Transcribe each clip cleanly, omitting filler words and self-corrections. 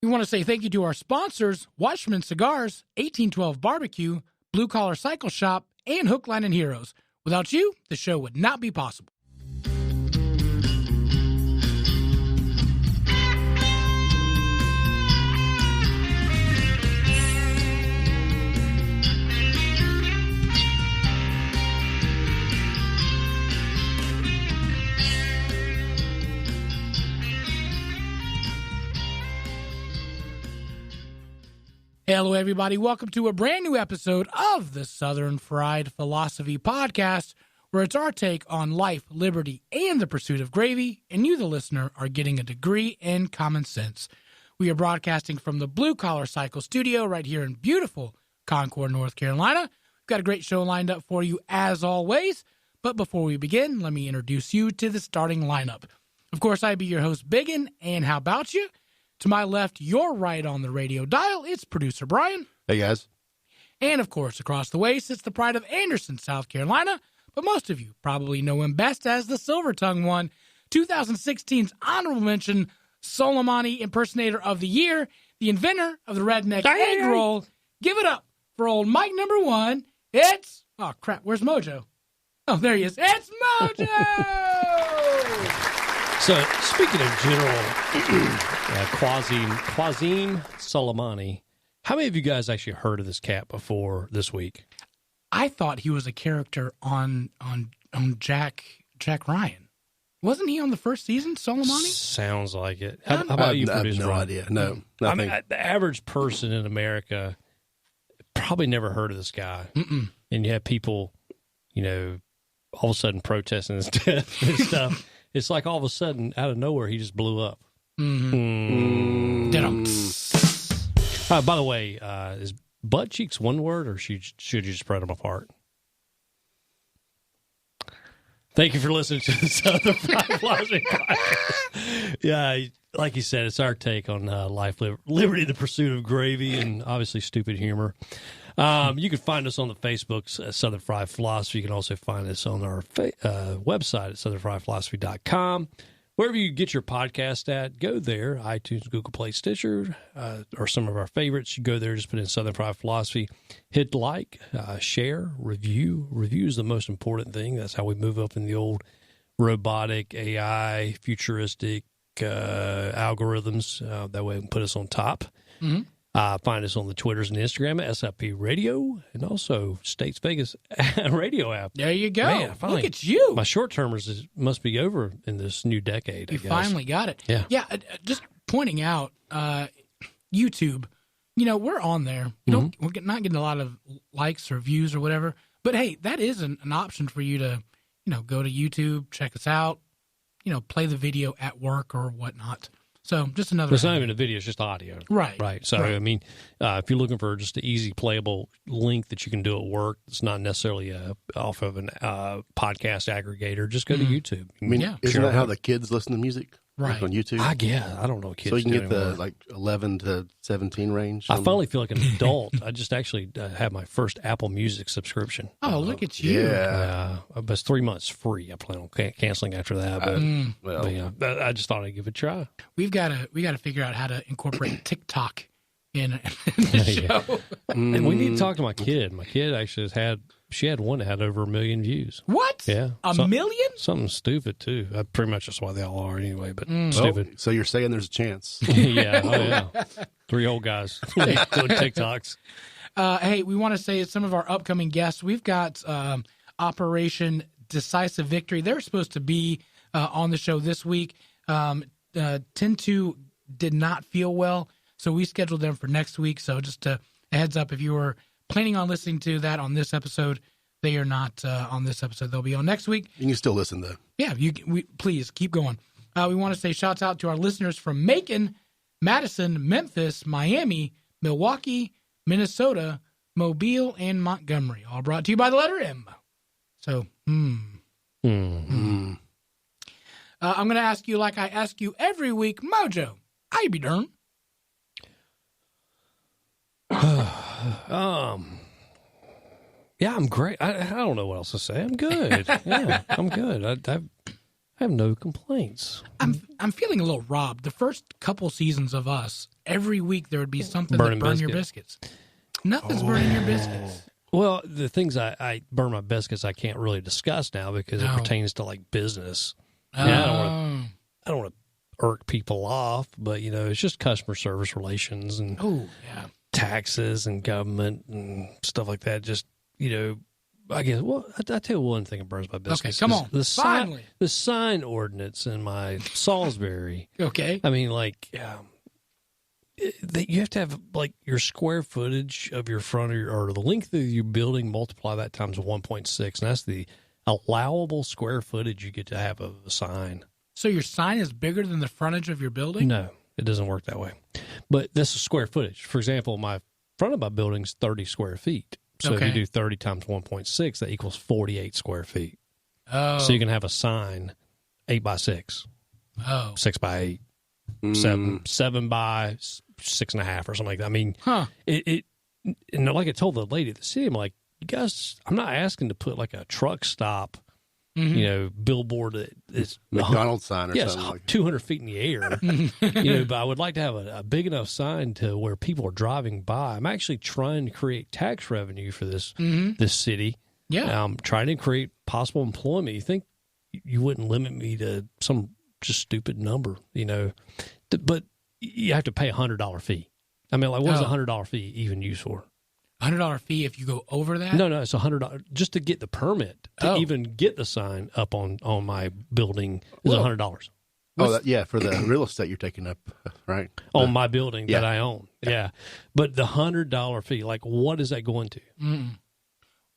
We want to say thank you to our sponsors, Watchman Cigars, 1812 Barbecue, Blue Collar Cycle Shop, and Hook, Line, and Heroes. Without you, the show would not be possible. Hello, everybody. Welcome to a brand new episode of the Southern Fried Philosophy Podcast, where it's our take on life, liberty, and the pursuit of gravy, and you, the listener, are getting a degree in common sense. We are broadcasting from the Blue Collar Cycle Studio right here in beautiful Concord, North Carolina. We've got a great show lined up for you, as always. But before we begin, let me introduce you to the starting lineup. Of course, I be your host, Biggin, and how about you? To my left, your right on the radio dial, it's producer Brian. Hey, guys. And, of course, across the way sits the pride of Anderson, South Carolina. But most of you probably know him best as the Silver Tongue one, 2016's honorable mention Soleimani Impersonator of the Year, the inventor of the redneck egg roll. Give it up for old Mike number one. It's, oh, crap, where's Mojo? Oh, there he is. It's Mojo! So, speaking of General Qasem Soleimani, how many of you guys actually heard of this cat before this week? I thought he was a character on Jack Ryan. Wasn't he on the first season, Soleimani? Sounds like it. How about you, producer? I have no idea. No, nothing. I mean, the average person in America probably never heard of this guy. Mm-mm. And you have people, all of a sudden protesting his death and stuff. It's like all of a sudden, out of nowhere, he just blew up. Mm-hmm. By the way, is butt cheeks one word, or should you just spread them apart? Thank you for listening to the Southern Fried Philosophy Podcast. Yeah, like you said, it's our take on life, liberty, the pursuit of gravy, and obviously stupid humor. You can find us on the Facebooks, Southern Fried Philosophy. You can also find us on our website at southernfriedphilosophy.com. Wherever you get your podcast at, go there. iTunes, Google Play, Stitcher, or some of our favorites. You go there, just put in Southern Fried Philosophy. Hit like, share, review. Review is the most important thing. That's how we move up in the old robotic, AI, futuristic algorithms. That way it can put us on top. Mm-hmm. Find us on the Twitters and Instagram at SFP Radio, and also States Vegas radio app. There you go. Man, look at you. My short-termers must be over in this new decade, I guess. You finally got it. Yeah. Just pointing out, YouTube, we're on there. We're not getting a lot of likes or views or whatever, but hey, that is an option for you to, go to YouTube, check us out, play the video at work or whatnot. So just another. It's not even a video; it's just audio. Right. So right. I mean, if you're looking for just an easy playable link that you can do at work, it's not necessarily off of an podcast aggregator. Just go to YouTube. I mean, isn't that how the kids listen to music? Right. Like on YouTube. I don't know. Kids so you can get anymore. the 11 to 17 range. I finally feel like an adult. I just actually had my first Apple Music subscription. Oh, look at you! Yeah, but it's 3 months free. I plan on canceling after that. But I just thought I'd give it a try. We got to figure out how to incorporate TikTok in the show. And we need to talk to my kid. My kid actually she had one that had over 1 million views. What? Yeah. A million? Something stupid, too. Pretty much that's why they all are anyway, but stupid. So you're saying there's a chance. Yeah. 3 old guys doing TikToks. Hey, we want to say some of our upcoming guests. We've got Operation Decisive Victory. They're supposed to be on the show this week. 10-2 did not feel well, so we scheduled them for next week. So just a heads up, if you were planning on listening to that on this episode, they are not on this episode. They'll be on next week. You can still listen, though. Yeah, please keep going. We want to say shouts out to our listeners from Macon, Madison, Memphis, Miami, Milwaukee, Minnesota, Mobile, and Montgomery. All brought to you by the letter M. So, I'm going to ask you like I ask you every week, Mojo, I be darn. Yeah, I'm great. I don't know what else to say. I'm good. Yeah, I'm good. I have no complaints. I'm feeling a little robbed. The first couple seasons of us, every week there would be something Burning that burned your biscuits. Nothing's burning your biscuits. Well, the things I burn my biscuits I can't really discuss now because it pertains to like business. I don't want to irk people off, but it's just customer service relations and taxes and government and stuff like that. Just I guess. Well, I tell you one thing that burns my biscuits. Okay, come on. The sign ordinance in my Salisbury. Okay. I mean, like. You have to have like your square footage of your front or the length of your building, multiply that times 1.6, and that's the allowable square footage you get to have of a sign. So your sign is bigger than the frontage of your building? No, it doesn't work that way. But this is square footage. For example, my front of my building is 30 square feet. So if you do 30 times 1.6, that equals 48 square feet. Oh. So you can have a sign 8 by 6, 6 by 8. 7 by 6.5 or something like that. I mean, and like I told the lady at the city, I'm like, you guys, I'm not asking to put like a truck stop, billboard that is McDonald's sign or something like 200 feet in the air. But I would like to have a big enough sign to where people are driving by. I'm actually trying to create tax revenue for this city. Yeah, I'm trying to create possible employment. You think you wouldn't limit me to some just stupid number, but you have to pay $100 fee. I mean, like, what is a $100 fee even used for? $100 fee if you go over that? No, it's $100 just to get the permit to even get the sign up on my building is $100. For the real estate you're taking up, right? On my building that I own. Yeah. But the $100 fee, like, what is that going to?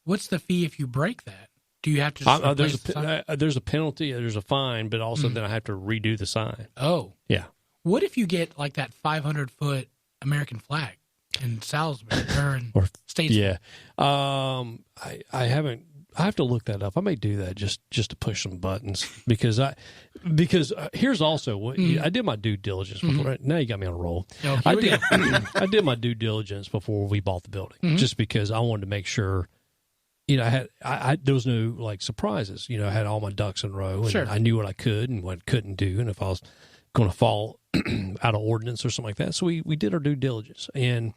What's the fee if you break that? Do you have to there's a penalty, there's a fine, but also then I have to redo the sign. Oh. Yeah. What if you get like that 500-foot American flag in Salisbury or in Statesville? Yeah. I haven't. I have to look that up. I may do that just to push some buttons because here's also what I did my due diligence before. Now you got me on a roll. Oh, I did my due diligence before we bought the building just because I wanted to make sure. I there was no like surprises. I had all my ducks in a row, and I knew what I could and what I couldn't do, and if I was going to fall out of ordinance or something like that. So we did our due diligence, and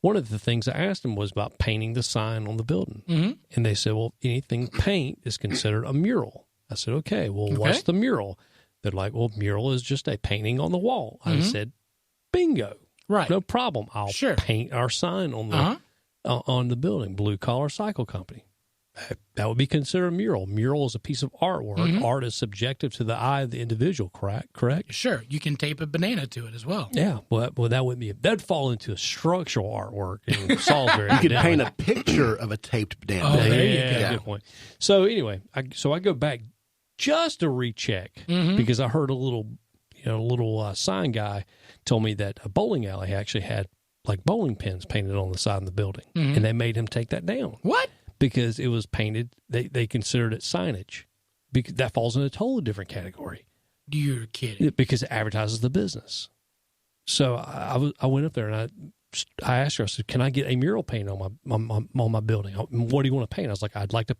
one of the things I asked them was about painting the sign on the building, and they said, "Well, anything paint is considered a mural." I said, "Okay, well, what's the mural?" They're like, "Well, mural is just a painting on the wall." I said, "Bingo, right, no problem. I'll paint our sign on the." On the building, Blue Collar Cycle Company. That would be considered a mural. Mural is a piece of artwork. Art is subjective to the eye of the individual, correct? Sure. You can tape a banana to it as well. Yeah. Well, that wouldn't be that'd fall into a structural artwork in Salisbury. You could paint a picture of a taped banana. Oh, there you go. Good point. So anyway, I go back just to recheck because I heard a little sign guy told me that a bowling alley actually had like bowling pins painted on the side of the building, and they made him take that down. What? Because it was painted, they considered it signage. Because that falls in a totally different category. You're kidding. Because it advertises the business. So I went up there and I asked her, I said, "Can I get a mural paint on my building? What do you want to paint?" I was like, "I'd like to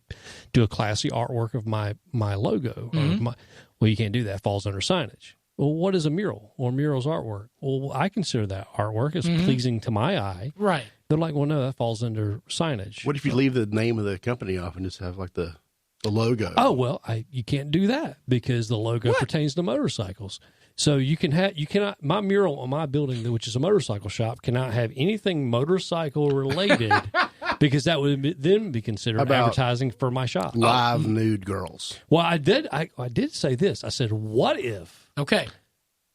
do a classy artwork of my logo." Well, you can't do that. It falls under signage. Well, what is a mural? Well, mural's artwork. Well, I consider that artwork as pleasing to my eye. Right. They're like, well, no, that falls under signage. What if you leave the name of the company off and just have like the logo? Oh, well, you can't do that because the logo pertains to motorcycles. So you cannot, my mural on my building, which is a motorcycle shop, cannot have anything motorcycle related because that would then be considered advertising for my shop. Live nude girls. Well, I did say this. I said, what if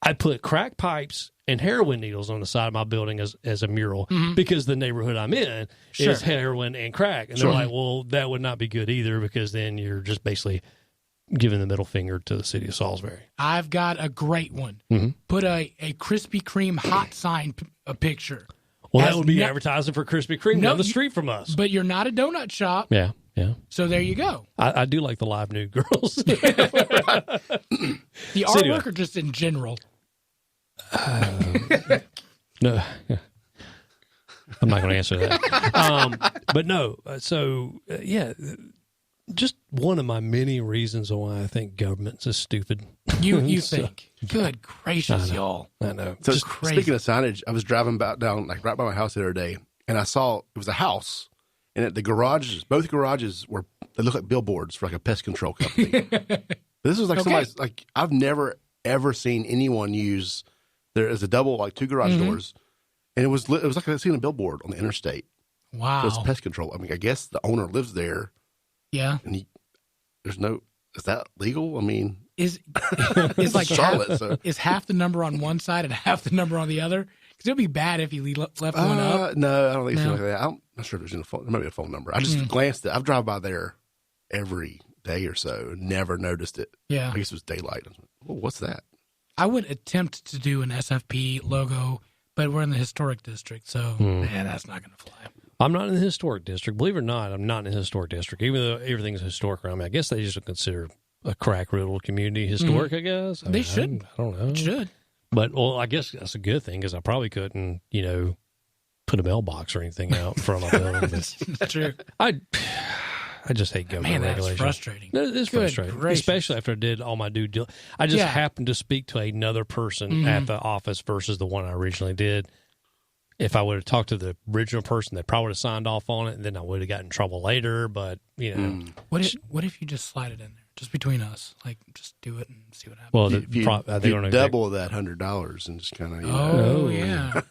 I put crack pipes and heroin needles on the side of my building as a mural because the neighborhood I'm in is heroin and crack. And they're like, well, that would not be good either because then you're just basically giving the middle finger to the city of Salisbury. I've got a great one. Put a Krispy Kreme hot sign picture. Well, that would be advertising for Krispy Kreme down the street from us. But you're not a donut shop. Yeah. So there you go. I do like the live nude girls. The artwork or just in general? No. I'm not going to answer that. But no. So, just one of my many reasons why I think government's is stupid. You think? Good gracious, y'all! I know. So Just crazy. speaking of signage, I was driving down like right by my house the other day, and I saw it was a house, and the garages, both garages they look like billboards for like a pest control company. This was like somebody's like I've never ever seen anyone use. There is a double like two garage doors, and it was like I seen a billboard on the interstate. Wow, So it's pest control. I mean, I guess the owner lives there. Yeah, and is that legal? I mean, is like Charlotte. Is half the number on one side and half the number on the other? Because it'd be bad if he left one up. No, I don't think it's like that. I'm not sure if there's there might be a phone number. I just glanced at it. I've driven by there every day or so. Never noticed it. Yeah, I guess it was daylight. I was like, oh, what's that? I would attempt to do an SFP logo, but we're in the historic district, so that's not going to fly. I'm not in the historic district. Believe it or not, I'm not in the historic district, even though everything's historic around me. I guess they just don't consider a crack-riddled community historic, I guess. They should. I don't know. It should. But, well, I guess that's a good thing because I probably couldn't, put a mailbox or anything out in front of my building. That's true. I just hate government regulation. That's frustrating. It is frustrating, especially after I did all my due diligence. I just happened to speak to another person at the office versus the one I originally did. If I would have talked to the original person, they probably would have signed off on it, and then I would have gotten in trouble later. But what if you just slide it in there, just between us? Like, just do it and see what happens. Well, if you double that $100 and just kind of. Oh yeah.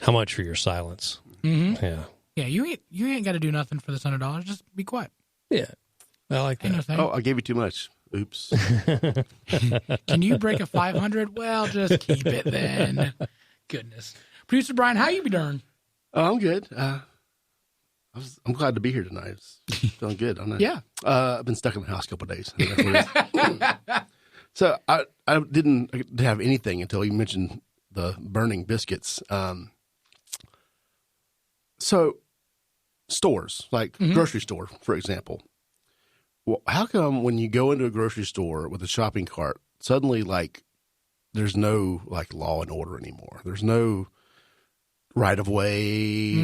How much for your silence? Mm-hmm. Yeah. Yeah, you ain't got to do nothing for this $100. Just be quiet. Yeah, I like that. Oh, I gave you too much. Oops. Can you break a 500? Well, just keep it then. Goodness. Producer Brian, how you be doing? Oh, I'm good. I'm glad to be here tonight. It's feeling good. Yeah. I've been stuck in the house a couple of days. So I didn't have anything until you mentioned the burning biscuits. So stores, like grocery store, for example. Well, how come when you go into a grocery store with a shopping cart, suddenly like there's no like law and order anymore? There's no right of way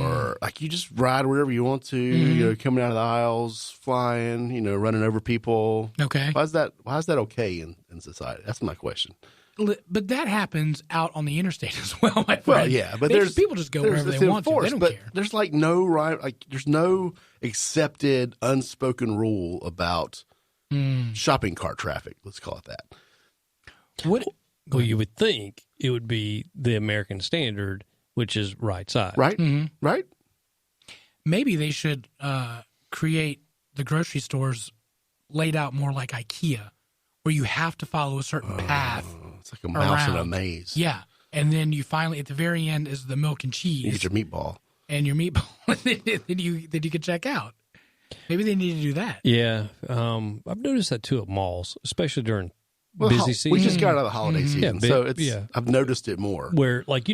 or like you just ride wherever you want to, coming out of the aisles, flying, running over people. Okay. Why is that okay in society? That's my question. But that happens out on the interstate as well, my friend. Well, yeah, but people just go wherever they want to. They don't care. There's like no right, like there's no accepted unspoken rule about shopping cart traffic. Let's call it that. Well, you would think it would be the American standard, which is right side. Right? Mm-hmm. Right? Maybe they should create the grocery stores laid out more like IKEA, where you have to follow a certain path. It's like a mouse in a maze. Yeah. And then you finally, at the very end, is the milk and cheese. You get your meatball. And your meatball. then you can check out. Maybe they need to do that. Yeah. I've noticed that too at malls, especially during busy season. We just got out of the holiday season, so I've noticed it more. Where, like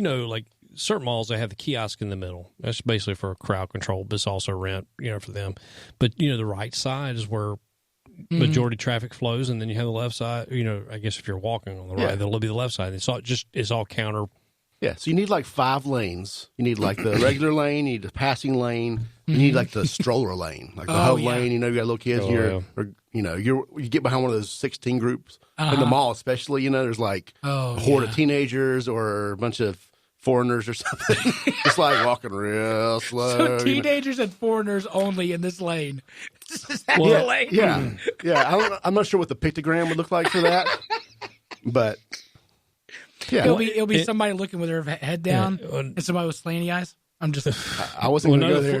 certain malls, they have the kiosk in the middle. That's basically for crowd control, but it's also rent, for them. But, the right side is where majority traffic flows, and then you have the left side. I guess if you're walking on the right, there'll be the left side. It's all counter. Yeah, so you need like 5 lanes. You need like the regular lane, you need the passing lane, you need like the stroller lane, like the hub lane. You got little kids, you get behind one of those 16 groups in the mall, especially. There's like a horde of teenagers or a bunch of foreigners or something, just like walking real slow. So teenagers and foreigners only in this lane. Is that your lane? Yeah. I'm not sure what the pictogram would look like for that, but yeah, it'll be somebody looking with their head down and somebody with slanty eyes. I'm just. I wasn't going to go there.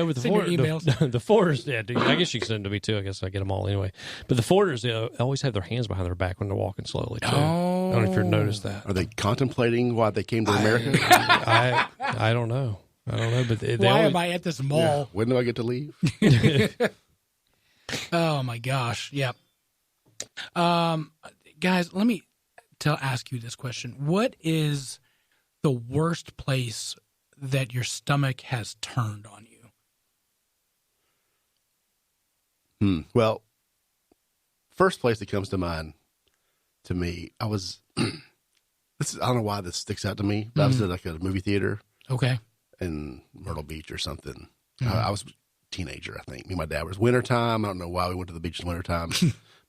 With the foreigners, dude, I guess you can send them to me too. I guess I get them all anyway. But the foreigners, they always have their hands behind their back when they're walking slowly too. Oh. I don't know if you've noticed that. Are they contemplating why they came to America? I don't know. But why am I at this mall? Yeah. When do I get to leave? Oh my gosh! Yep. Guys, let me ask you this question: what is the worst place that your stomach has turned on you? Well, first place that comes to mind to me, I was. I don't know why this sticks out to me, but I was at like a movie theater. Okay. In Myrtle Beach or something. I was teenager, I think. Me and my dad was wintertime. I don't know why we went to the beach in wintertime.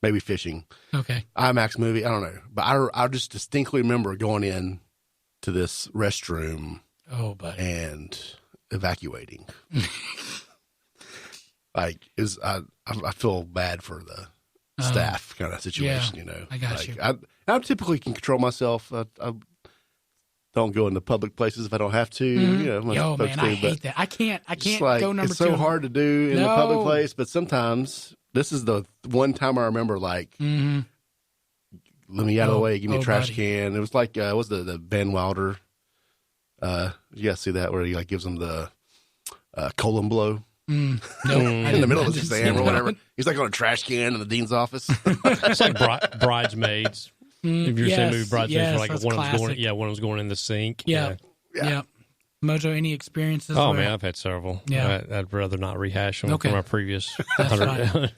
Maybe fishing. Okay. IMAX movie. I don't know. But I just distinctly remember going in to this restroom and evacuating. Like, I feel bad for the staff kind of situation, you know. I got like, you. I typically can control myself. I don't go into public places if I don't have to. You know, Yo, man, I hate that. I can't like, go number it's two. so hard to do in a public place, but sometimes this is the one time I remember, like, let me out of the way, give me a trash can. It was like, what was the Van Wilder? You guys see that where he like gives them the colon blow? No, in the middle of his exam or whatever. He's like on a trash can in the dean's office. It's like Bridesmaids. If you're saying movie Bridesmaids, like one of them's going in the sink. Yeah. Mojo, any experiences? Oh, man, I've had several. Yeah. I'd rather not rehash them from our previous 100.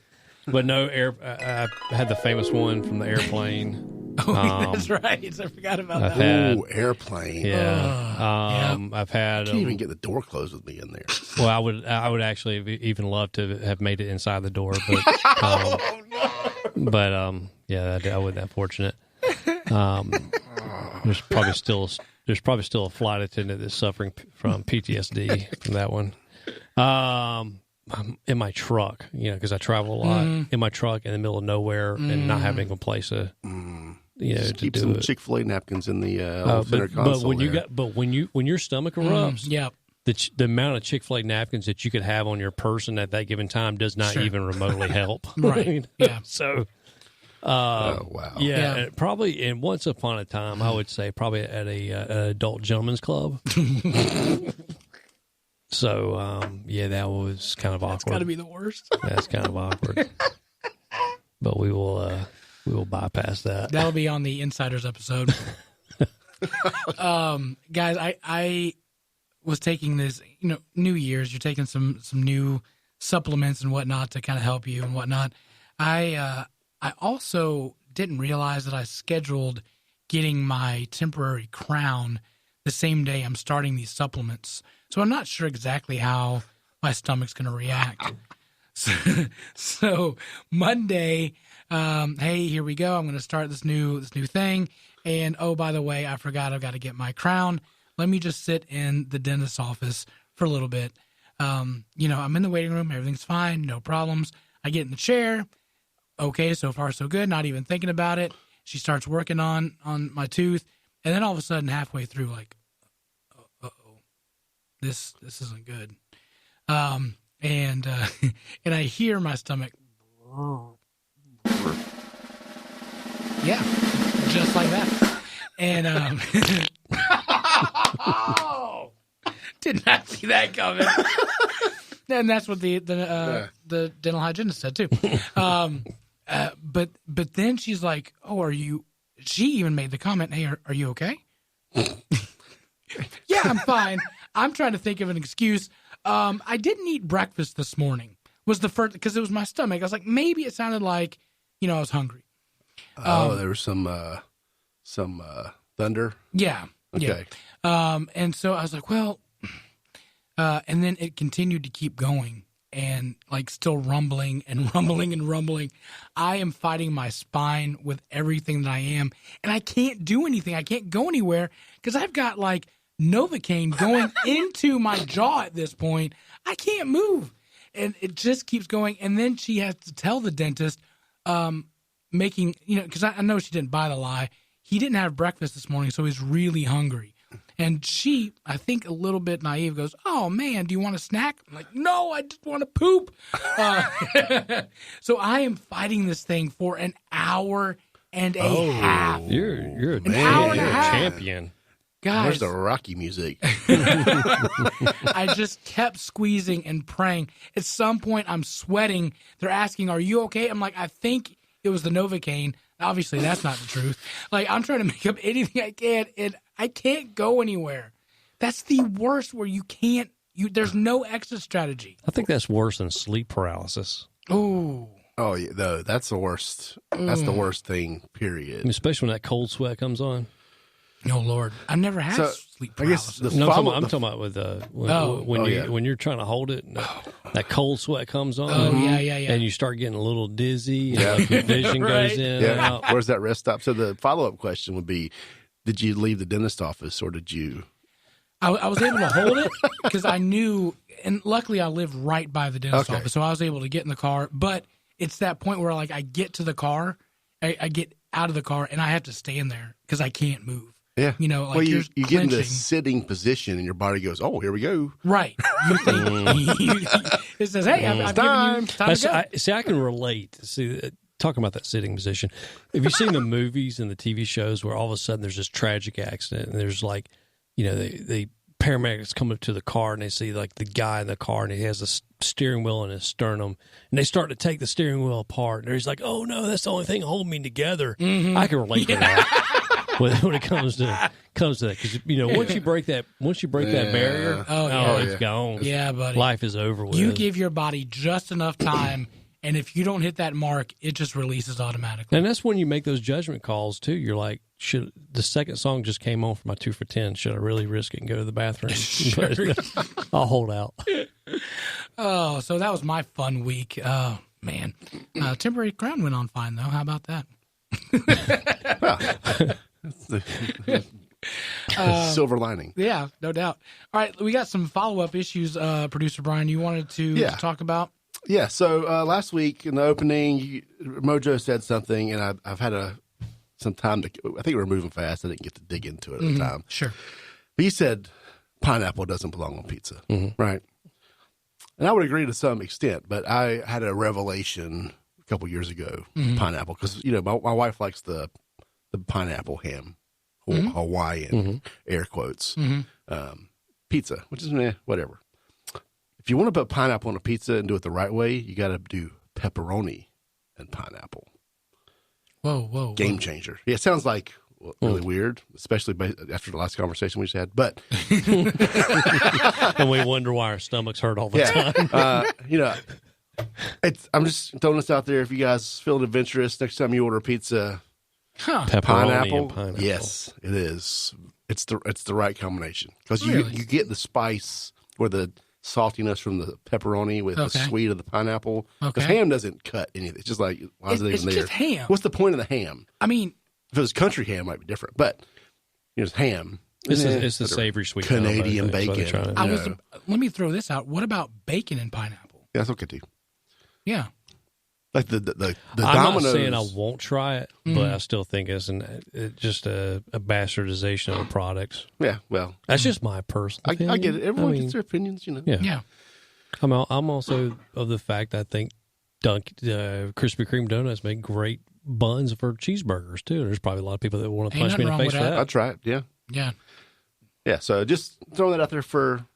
But no, I had the famous one from the airplane. Oh, that's right. I forgot about that. Airplane. Yeah. I've had. You can't even get the door closed with me in there. Well, I would actually even love to have made it inside the door, but I wasn't that fortunate. There's probably still a flight attendant that's suffering from PTSD from that one. I'm in my truck, you know, because I travel a lot. In my truck in the middle of nowhere and not having a place to. Just to keep do some it. Chick-fil-A napkins in the center console. But when your stomach erupts, the amount of Chick-fil-A napkins that you could have on your person at that given time does not even remotely help. Right. Yeah. So. Wow. Yeah. Probably. And once upon a time, I would say probably at an adult gentleman's club. So that was kind of awkward. That's got to be the worst. That's kind of awkward. But we will bypass that. That'll be on the Insiders episode. Guys, I was taking this, you know, New Year's, you're taking some new supplements and whatnot to kind of help you and whatnot. I also didn't realize that I scheduled getting my temporary crown the same day I'm starting these supplements. So I'm not sure exactly how my stomach's going to react. So Monday, hey, here we go. I'm going to start this new thing. And, oh, by the way, I forgot I've got to get my crown. Let me just sit in the dentist's office for a little bit. I'm in the waiting room. Everything's fine. No problems. I get in the chair. Okay, so far so good. Not even thinking about it. She starts working on my tooth. And then all of a sudden, halfway through, like, uh-oh, this isn't good. And I hear my stomach. Yeah, just like that. And did not see that coming. And that's what the dental hygienist said too. But then she's like, "Oh, are you?" She even made the comment, "Hey, are you okay?" Yeah, I'm fine. I'm trying to think of an excuse. I didn't eat breakfast this morning. Was the first because it was my stomach. I was like, maybe it sounded like, I was hungry. There was some thunder. Yeah. Okay. Yeah. And so I was like, well, and then it continued to keep going and like still rumbling and rumbling and rumbling. I am fighting my spine with everything that I am, and I can't do anything. I can't go anywhere because I've got like Novocaine going into my jaw at this point. I can't move. And it just keeps going. And then she has to tell the dentist, because I know she didn't buy the lie. He didn't have breakfast this morning, so he's really hungry. And she, I think a little bit naive, goes, "Oh, man, do you want a snack?" I'm like, "No, I just want to poop." So I am fighting this thing for an hour and a half. You're an hour and a half. Champion. Guys, where's the Rocky music? I just kept squeezing and praying. At some point, I'm sweating. They're asking, "Are you okay?" I'm like, "I think it was the Novocaine." Obviously, that's not the truth. Like, I'm trying to make up anything I can, and I can't go anywhere. That's the worst where you can't, there's no exit strategy. I think that's worse than sleep paralysis. Oh, yeah, no, that's the worst. That's the worst thing, period. I mean, especially when that cold sweat comes on. Oh Lord, I've never had sleep paralysis. I guess I'm talking about with when you're trying to hold it, and that cold sweat comes on. Oh yeah. And you start getting a little dizzy, and like your vision Right. goes in and out. Where's that rest stop? So the follow-up question would be, did you leave the dentist office or did you? I was able to hold it because I knew, and luckily I lived right by the dentist office, so I was able to get in the car. But it's that point where like I get to the car, I get out of the car, and I have to stand there because I can't move. Yeah. You know, like well, you you're get in the clenching. sitting position and your body goes, oh, here we go. Right. You think it says, hey, I've given you time to go. I can relate. See, talking about that sitting position. Have you seen the movies and the TV shows where all of a sudden there's this tragic accident and there's like, the paramedics come up to the car and they see like the guy in the car and he has a steering wheel in his sternum and they start to take the steering wheel apart and he's like, oh no, that's the only thing holding me together. Mm-hmm. I can relate to that. When it comes to that, because once you break that barrier, it's gone. Yeah, buddy, life is over with. You give your body just enough time, and if you don't hit that mark, it just releases automatically. And that's when you make those judgment calls too. You're like, should the second song just came on for my 2 for $10? Should I really risk it and go to the bathroom? I'll hold out. Oh, so that was my fun week. Oh man, temporary crown went on fine though. How about that? Silver lining. Yeah, no doubt. All right, we got some follow-up issues, Producer Brian, you wanted to talk about? Yeah, so last week in the opening, Mojo said something, and I've had some time to, I think we were moving fast. I didn't get to dig into it at the time. Sure. But he said pineapple doesn't belong on pizza, right? And I would agree to some extent, but I had a revelation a couple years ago, pineapple, because, my wife likes the pineapple ham, Hawaiian, air quotes, pizza, which is whatever. If you want to put pineapple on a pizza and do it the right way, you got to do pepperoni and pineapple. Whoa. Game changer. Yeah, it sounds like really weird, especially after the last conversation we just had. But and we wonder why our stomachs hurt all the time. I'm just throwing this out there. If you guys feel adventurous, next time you order pizza, pineapple. Yes, it is. It's the right combination because Really? you get the spice or the saltiness from the pepperoni with the sweet of the pineapple. Because ham doesn't cut anything. It's just like, why is it even there? It's just ham. What's the point of the ham? I mean, if it was country ham, it might be different. But it's ham. It's the savory sweet Canadian bacon. Let me throw this out. What about bacon and pineapple? Yeah, that's okay too. Yeah. Like the I'm Domino's. not saying I won't try it, but I still think it's just a bastardization of the products. Yeah, well, that's just my personal opinion. I get it. Everyone gets their opinions, Yeah. I'm also of the fact I think Krispy Kreme donuts make great buns for cheeseburgers too. There's probably a lot of people that want to punch me in the face for that. I'd try it. Yeah. So just throwing that out there for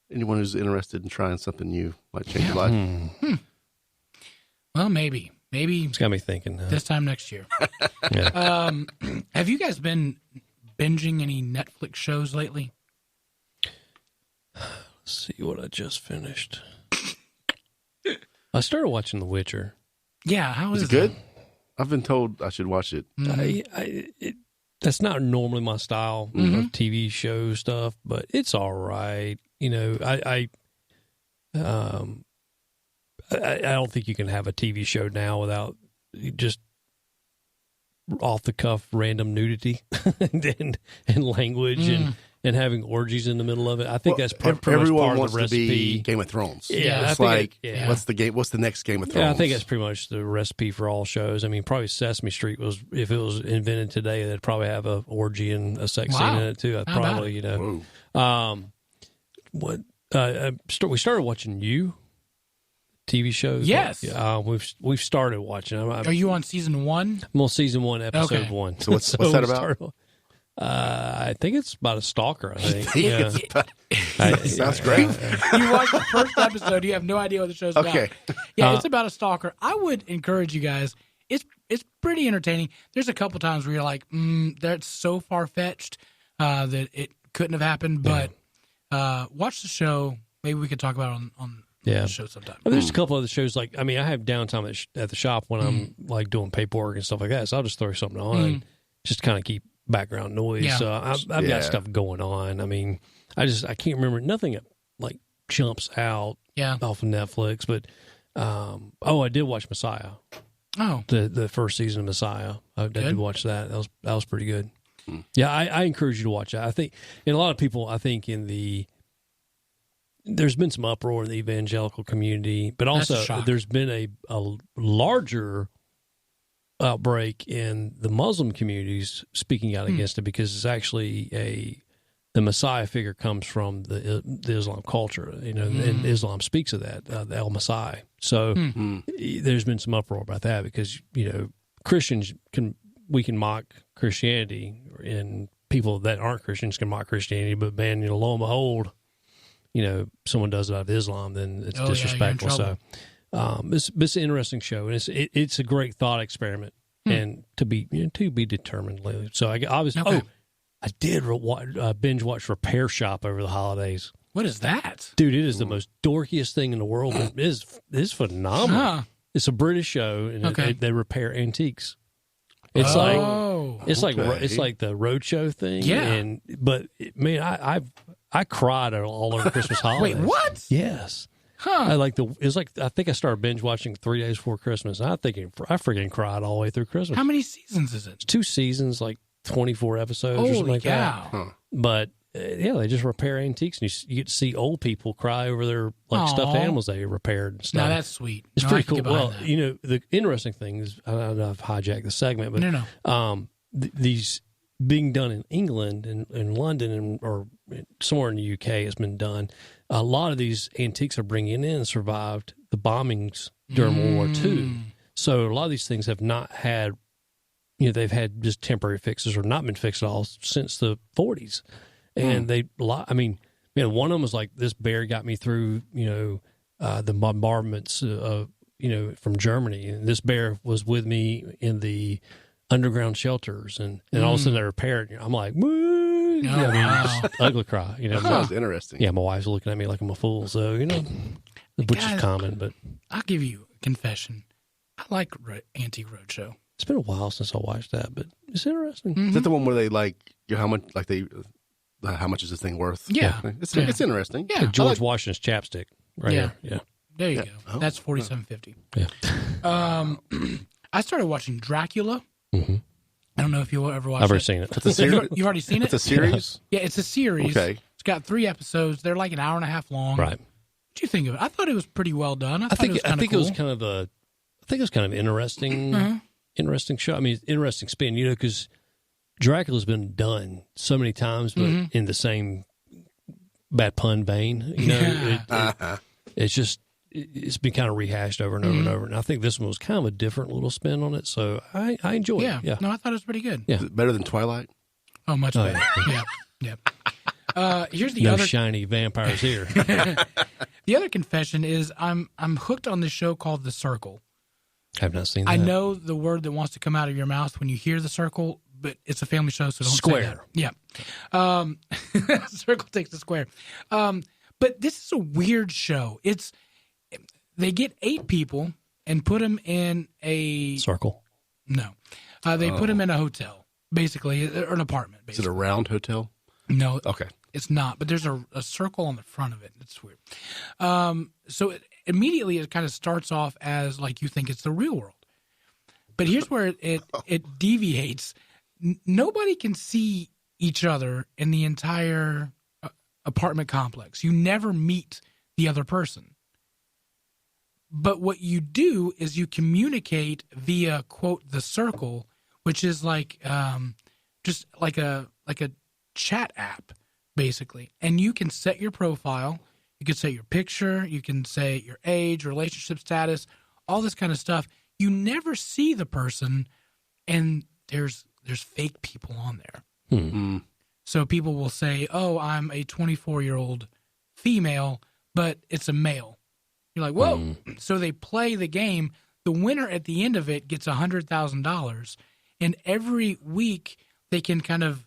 anyone who's interested in trying something new, might change your life. Well, maybe It's got me thinking. this time next year. Have you guys been binging any Netflix shows lately? Let's see what I just finished. I started watching The Witcher. Yeah, how is it good? I've been told I should watch it. That's not normally my style of TV show stuff, but it's all right. I don't think you can have a TV show now without just off the cuff random nudity and language and having orgies in the middle of it. I think that's pretty much part of the recipe. To be Game of Thrones. Yeah, it's like what's the next Game of Thrones? Yeah, I think that's pretty much the recipe for all shows. I mean, probably Sesame Street if it was invented today, they'd probably have a orgy and a sex scene in it too. I'd probably, we started watching TV shows. Yes. We've started watching. Are you on season 1? I'm on season 1, episode 1. So what's that about? I think it's about a stalker. I think. Sounds great. You watch the first episode, you have no idea what the show's about. Okay. Yeah, it's about a stalker. I would encourage you guys. It's pretty entertaining. There's a couple times where you're like, that's so far fetched that it couldn't have happened. But watch the show. Maybe we could talk about it on the show sometime. There's a couple other shows I have downtime at the shop when I'm like doing paperwork and stuff like that. So I'll just throw something on and just kind of keep background noise. Yeah. So I've got stuff going on. I mean, I can't remember nothing like jumps out off of Netflix, but I did watch Messiah. Oh, the first season of Messiah. I did watch that. That was pretty good. Yeah, I encourage you to watch that. I think, and a lot of people, I think there's been some uproar in the evangelical community, but also there's been a larger outbreak in the Muslim communities speaking out against it, because it's actually the Messiah figure comes from the Islam culture, and Islam speaks of that, the El Messiah. So there's been some uproar about that, because, Christians we can mock Christianity, and people that aren't Christians can mock Christianity, but man, lo and behold, someone does it out of Islam, then it's disrespectful. So it's an interesting show, and it's a great thought experiment, and to be determined. So I did binge watch Repair Shop over the holidays. What is that? Dude, it is the most dorkiest thing in the world. It is phenomenal. Huh. It's a British show, and they repair antiques. It's like the Roadshow thing. Yeah. But man, I cried all over Christmas holidays. Wait, what? Yes. Huh. I think I started binge watching 3 days before Christmas. I freaking cried all the way through Christmas. How many seasons is it? It's 2 seasons, like 24 episodes or something like that. Huh. But they just repair antiques, and you get to see old people cry over their stuffed animals they repaired and stuff. No, that's sweet. It's pretty cool. Well, the interesting thing is, I don't know if I've hijacked the segment, but these being done in England and in London or somewhere in the UK has been done. A lot of these antiques are bringing in and survived the bombings during World War II. So a lot of these things have not had, they've had just temporary fixes or not been fixed at all since the 40s. And one of them was like, this bear got me through, the bombardments from Germany. And this bear was with me in the underground shelters, and all of a sudden they repaired. I'm like, woo! Just ugly cry. That sounds interesting. Yeah, my wife's looking at me like I'm a fool. So which is common. But I'll give you a confession. I like Antique Roadshow. It's been a while since I watched that, but it's interesting. Is that the one where they how much is this thing worth? Yeah, it's interesting. Yeah, George Washington's chapstick. Right here. Yeah, there you go. Oh. That's $47.50. Yeah. I started watching Dracula. Mm-hmm. I don't know if you'll ever watch it. I've already seen it. It's a series? You've already seen it? It's a series? Yeah, it's a series. Okay. It's got 3 episodes. They're like an hour and a half long. Right. What'd you think of it? I thought it was pretty well done. I think it was kind of interesting. Interesting show. I mean, interesting spin, because Dracula's been done so many times, but in the same bad pun vein. It's been kind of rehashed over and over and over. And I think this one was kind of a different little spin on it, so I enjoyed it. Yeah. No, I thought it was pretty good. Yeah. Is it better than Twilight? Oh, much better. Yeah. Here's the other shiny vampires here. The other confession is I'm hooked on this show called The Circle. I've not seen that. I know the word that wants to come out of your mouth when you hear The Circle, but it's a family show, so don't Square. say that. Yeah. Circle takes the square. But this is a weird show. They get 8 people and put them in a circle. No. They put them in a hotel, basically, or an apartment. Basically. Is it a round hotel? No. Okay. It's not, but there's a circle on the front of it. It's weird. So immediately it kind of starts off as like you think it's the real world. But here's where it deviates. Nobody can see each other in the entire apartment complex. You never meet the other person. But what you do is you communicate via, quote, the circle, which is like just like a chat app, basically. And you can set your profile, you can set your picture, you can say your age, relationship status, all this kind of stuff. You never see the person, and there's fake people on there. Mm-hmm. So people will say, oh, I'm a 24-year-old female, but it's a male. You're like, whoa. Mm. So they play the game. The winner at the end of it gets $100,000. And every week they can kind of,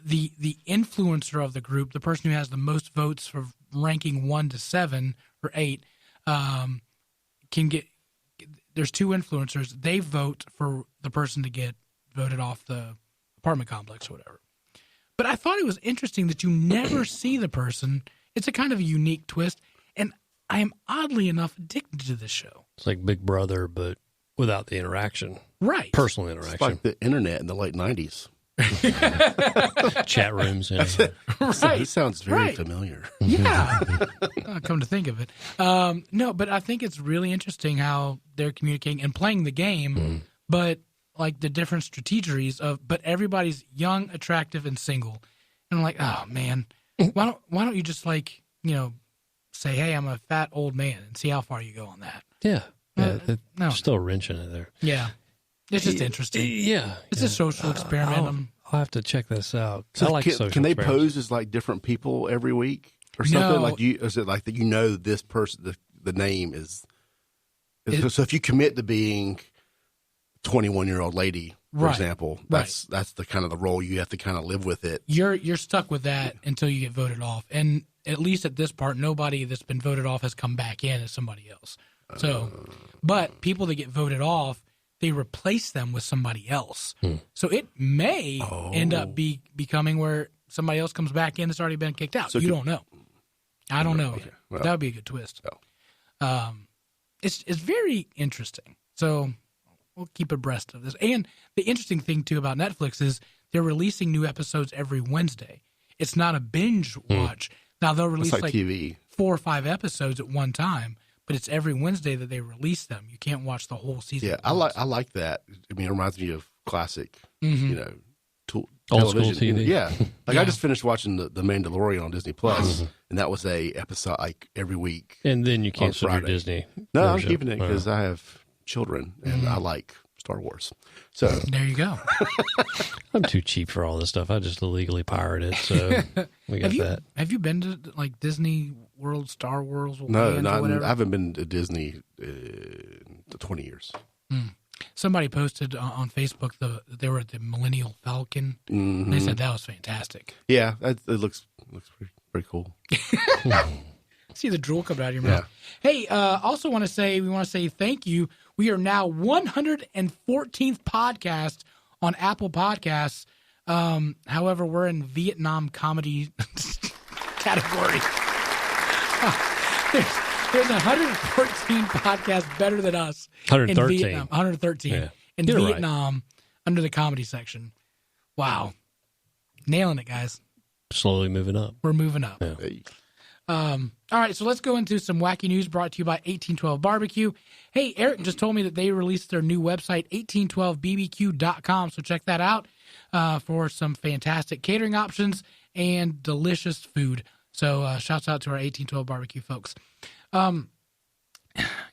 the influencer of the group, the person who has the most votes for ranking 1 to 7 or 8, can get, there's 2 influencers. They vote for the person to get voted off the apartment complex or whatever. But I thought it was interesting that you never see the person. It's a kind of a unique twist, and I am oddly enough addicted to this show. It's like Big Brother, but without the interaction. Right. Personal interaction. It's like the internet in the late 90s. Chat rooms. Yeah. Right. It sounds very familiar. Yeah. Come to think of it. No, but I think it's really interesting how they're communicating and playing the game, but like the different strategies but everybody's young, attractive, and single. And I'm like, oh man, why don't you just like, say, hey, I'm a fat old man and see how far you go on that. Yeah. No. Still a wrench in it there. Yeah. It's just interesting. Yeah. It's a social experiment. I'll have to check this out. So I like social can they experiments. pose as like different people every week or something? No. Like is it like that this person, the name is so if you commit to being 21-year-old lady, for example, that's the kind of the role you have to kind of live with it. You're stuck with that until you get voted off. And at least at this part, nobody that's been voted off has come back in as somebody else. So, but people that get voted off, they replace them with somebody else. So it may end up becoming where somebody else comes back in that's already been kicked out. So you don't know. I don't know yet. Well, that would be a good twist. It's very interesting. So we'll keep abreast of this. And the interesting thing, too, about Netflix is they're releasing new episodes every Wednesday. It's not a binge watch. Now, they'll release like TV. 4 or 5 episodes at one time, but it's every Wednesday that they release them. You can't watch the whole season. Yeah, I like that. I mean, it reminds me of classic, television. Old school TV. Yeah. I just finished watching the Mandalorian on Disney Plus, and that was a episode like every week. And then you canceled your Disney. No, I'm keeping it because I have children, and I like Star Wars. So there you go. I'm too cheap for all this stuff. I just illegally pirate it, so we got that. Have you been to like Disney World, Star Wars? No, I haven't been to Disney in 20 years. Somebody posted on Facebook they were at the Millennial Falcon. And they said that was fantastic. Yeah, it looks pretty cool. See the drool coming out of your mouth. Yeah. Hey, also want to say thank you. We are now 114th podcast on Apple Podcasts. However, we're in Vietnam comedy category. There's 114 podcasts better than us 113. in Vietnam. 113 in Vietnam under the comedy section. Wow. Nailing it, guys. Slowly moving up. We're moving up. Yeah. Hey. All right, so let's go into some wacky news brought to you by 1812 Barbecue. Hey, Eric just told me that they released their new website, 1812bbq.com, so check that out for some fantastic catering options and delicious food. So shouts out to our 1812 Barbecue folks.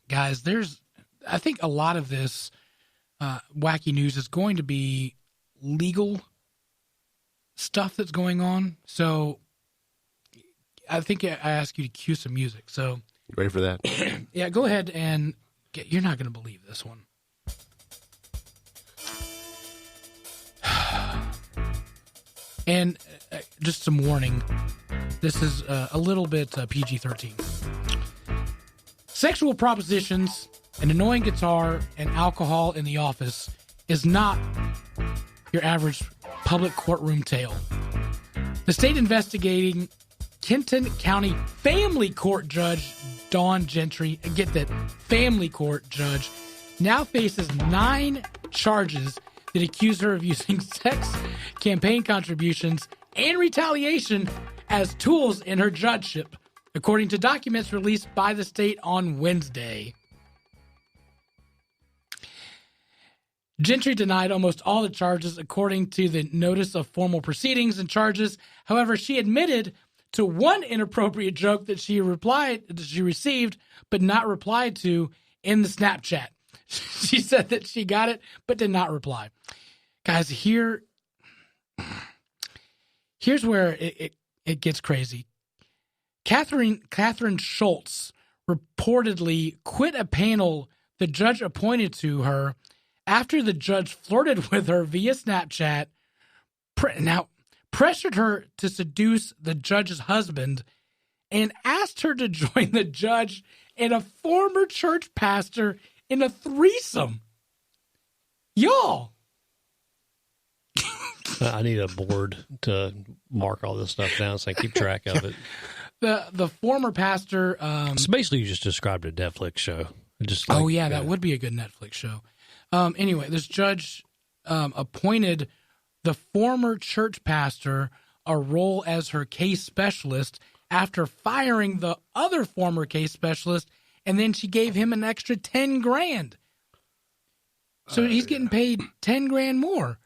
Guys, I think a lot of this wacky news is going to be legal stuff that's going on. So I think I ask you to cue some music. So you ready for that? Yeah, go ahead and you're not going to believe this one. And just some warning. This is a little bit PG-13. Sexual propositions, an annoying guitar, and alcohol in the office is not your average public courtroom tale. The state investigating Kenton County Family Court Judge Dawn Gentry, get that, Family Court Judge, now faces 9 charges that accuse her of using sex, campaign contributions, and retaliation as tools in her judgeship, according to documents released by the state on Wednesday. Gentry denied almost all the charges according to the notice of formal proceedings and charges. However, she admitted to one inappropriate joke that she received but not replied to in the Snapchat. She said that she got it but did not reply. Guys, here's where it gets crazy. Catherine Schultz reportedly quit a panel the judge appointed to her after the judge flirted with her via Snapchat, pressured her to seduce the judge's husband, and asked her to join the judge and a former church pastor in a threesome. Y'all, I need a board to mark all this stuff down so I keep track of it. The former pastor. So basically, you just described a Netflix show. Just that would be a good Netflix show. Anyway, this judge appointed the former church pastor a role as her case specialist after firing the other former case specialist, and then she gave him an extra $10,000. So he's getting paid $10,000 more.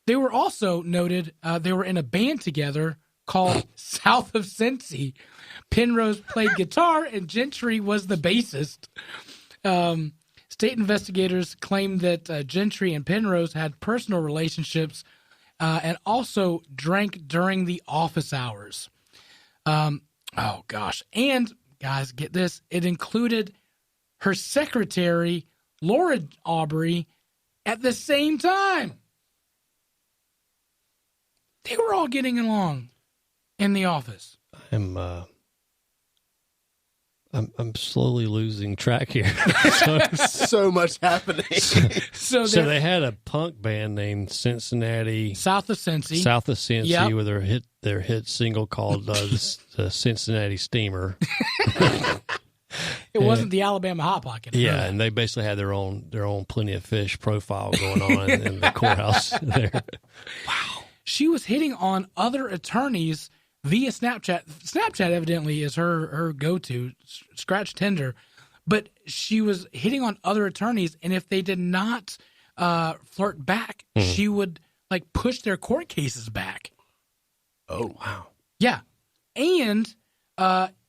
They were also noted. They were in a band together called South of Cincy. Penrose played guitar, and Gentry was the bassist. State investigators claimed that Gentry and Penrose had personal relationships and also drank during the office hours. Oh, gosh. And, guys, get this. It included her secretary, Laura Aubrey, at the same time. They were all getting along in the office. I'm slowly losing track here. So much happening. So they had a punk band named Cincinnati South of Cincy. Yep. With their hit single called the Cincinnati Steamer. It wasn't the Alabama Hot Pocket. Yeah, and they basically had their own Plenty of Fish profile going on in the courthouse there. Wow. She was hitting on other attorneys via Snapchat. Snapchat evidently is her go-to, scratch Tinder. But she was hitting on other attorneys, and if they did not flirt back, she would push their court cases back. Oh, wow. Yeah. And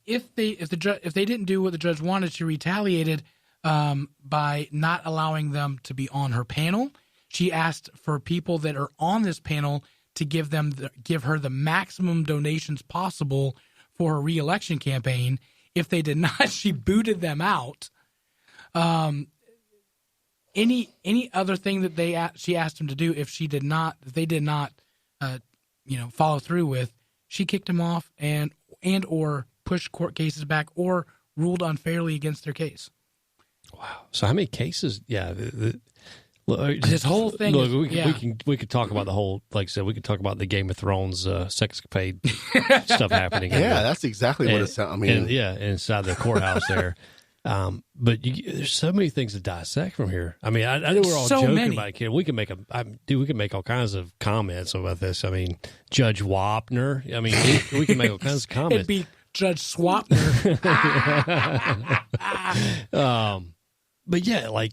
if they didn't do what the judge wanted, she retaliated by not allowing them to be on her panel. She asked for people that are on this panel to give her the maximum donations possible for her reelection campaign. If they did not, she booted them out. Any other thing that she asked them to do, if they did not follow through with, she kicked them off and or pushed court cases back or ruled unfairly against their case. Wow! So how many cases? Yeah. This whole thing. Look, we could talk about the whole. Like I said, we could talk about the Game of Thrones sexcapade stuff happening. Yeah, that's exactly what it sounds. I mean, inside the courthouse there. But there's so many things to dissect from here. I mean, I know we're all joking about it. We can make we can make all kinds of comments about this. I mean, Judge Swapner. I mean, we can make all kinds of comments. It'd be Judge Swapner. But yeah, like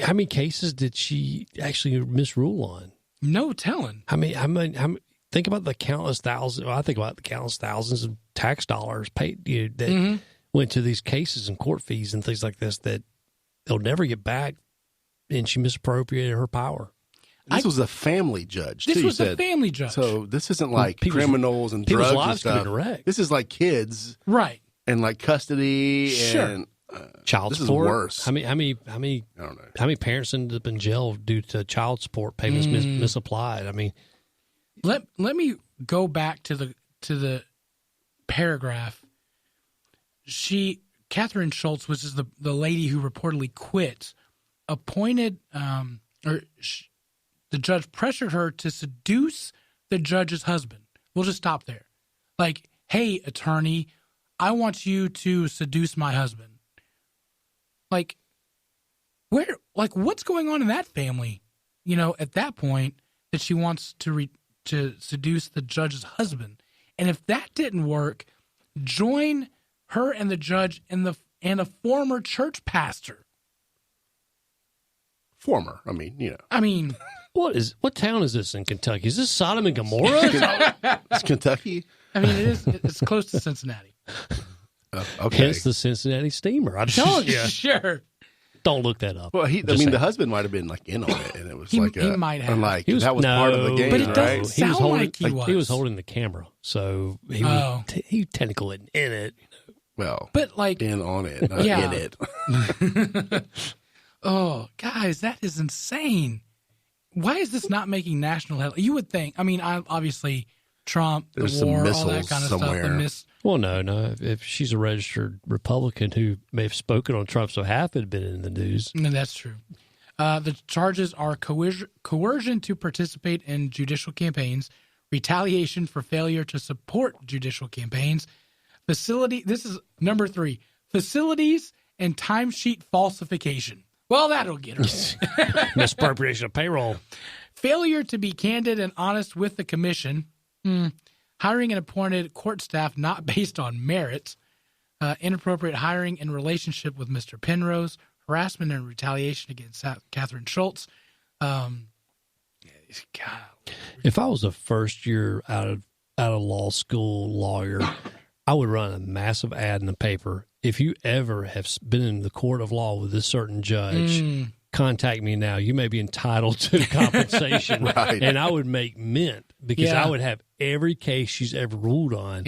how many cases did she actually misrule on? No telling. I mean, think about the countless thousands. Well, I think about the countless thousands of tax dollars paid that went to these cases and court fees and things like this that they'll never get back. And she misappropriated her power. This was a family judge. This was a family judge. So this isn't like criminals and drugs and stuff. This is like kids, right? And like custody and child this support. Is worse. How many parents ended up in jail due to child support payments misapplied? I mean, let me go back to the paragraph. Catherine Schultz, which is the lady who reportedly quit, appointed the judge pressured her to seduce the judge's husband. We'll just stop there. Like, hey, attorney, I want you to seduce my husband. Like, what's going on in that family? At that point, that she wants to seduce the judge's husband, and if that didn't work, join her and the judge and a former church pastor. Former, I mean. What town is this in Kentucky? Is this Sodom and Gomorrah? It's Kentucky. I mean, it is. It's close to Cincinnati. Okay. Hence the Cincinnati Steamer. I'm telling you. Sure. Don't look that up. Well, the husband might have been in on it, and it was he might have. That was part of the game, but it doesn't right? sound like he was. He was holding the camera, so he was technically in it. Well, but in on it, not in it. Oh, guys, that is insane. Why is this not making national headlines? You would think. I mean, obviously, Trump, There's the war, some all that kind of somewhere. stuff. Well, no. If she's a registered Republican who may have spoken on Trump, so half had been in the news. No, that's true. The charges are coercion to participate in judicial campaigns, retaliation for failure to support judicial campaigns, this is number 3, facilities and timesheet falsification. Well, that'll get her. Misappropriation of payroll. Failure to be candid and honest with the commission. Hiring and appointed court staff not based on merit. Inappropriate hiring in relationship with Mr. Penrose. Harassment and retaliation against Catherine Schultz. God. If I was a first year out of law school lawyer, I would run a massive ad in the paper. If you ever have been in the court of law with this certain judge, contact me now. You may be entitled to compensation. Right. And I would make mint because I would have every case she's ever ruled on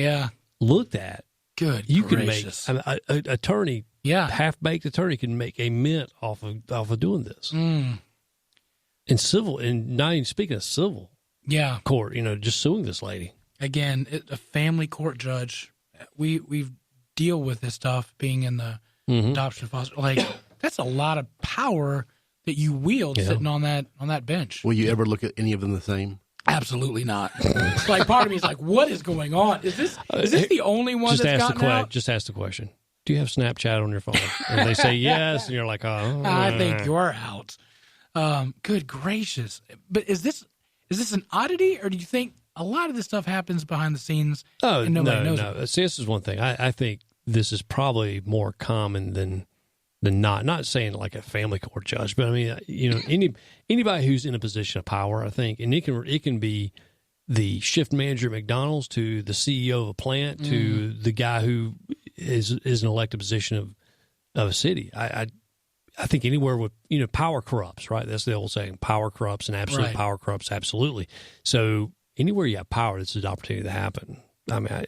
looked at. Good You gracious. can make an attorney, half-baked attorney can make a mint off of doing this. In civil, and not even speaking of civil court, just suing this lady. Again, a family court judge. We deal with this stuff being in the adoption foster. Like, that's a lot of power that you wield sitting on that bench. Will you ever look at any of them the same? Absolutely not. Like, part of me is like, what is going on? Is this the only one that's gotten out? Just ask the question. Do you have Snapchat on your phone? And they say yes, and you're like, oh. I think you're out. Good gracious. But is this an oddity, or do you think a lot of this stuff happens behind the scenes and nobody knows it? See, this is one thing. I think this is probably more common than not. Not saying like a family court judge, but I mean, anybody who's in a position of power, I think, and it can be the shift manager at McDonald's to the CEO of a plant to the guy who is an elected position of a city. I think anywhere with, power corrupts, right? That's the old saying, power corrupts and absolute power corrupts absolutely. So anywhere you have power, this is an opportunity to happen. I mean,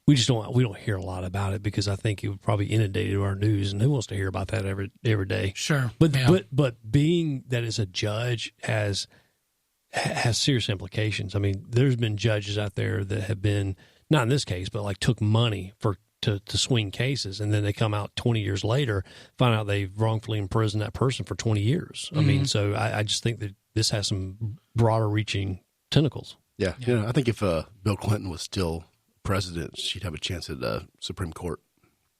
we don't hear a lot about it because I think it would probably inundate our news, and who wants to hear about that every day? Sure. But being that it's a judge has serious implications. I mean, there's been judges out there that have been, not in this case, but like took money to swing cases, and then they come out 20 years later, find out they've wrongfully imprisoned that person for 20 years. I mean, so I just think that this has some broader reaching tentacles. Yeah. I think if Bill Clinton was still president, she'd have a chance at the Supreme Court.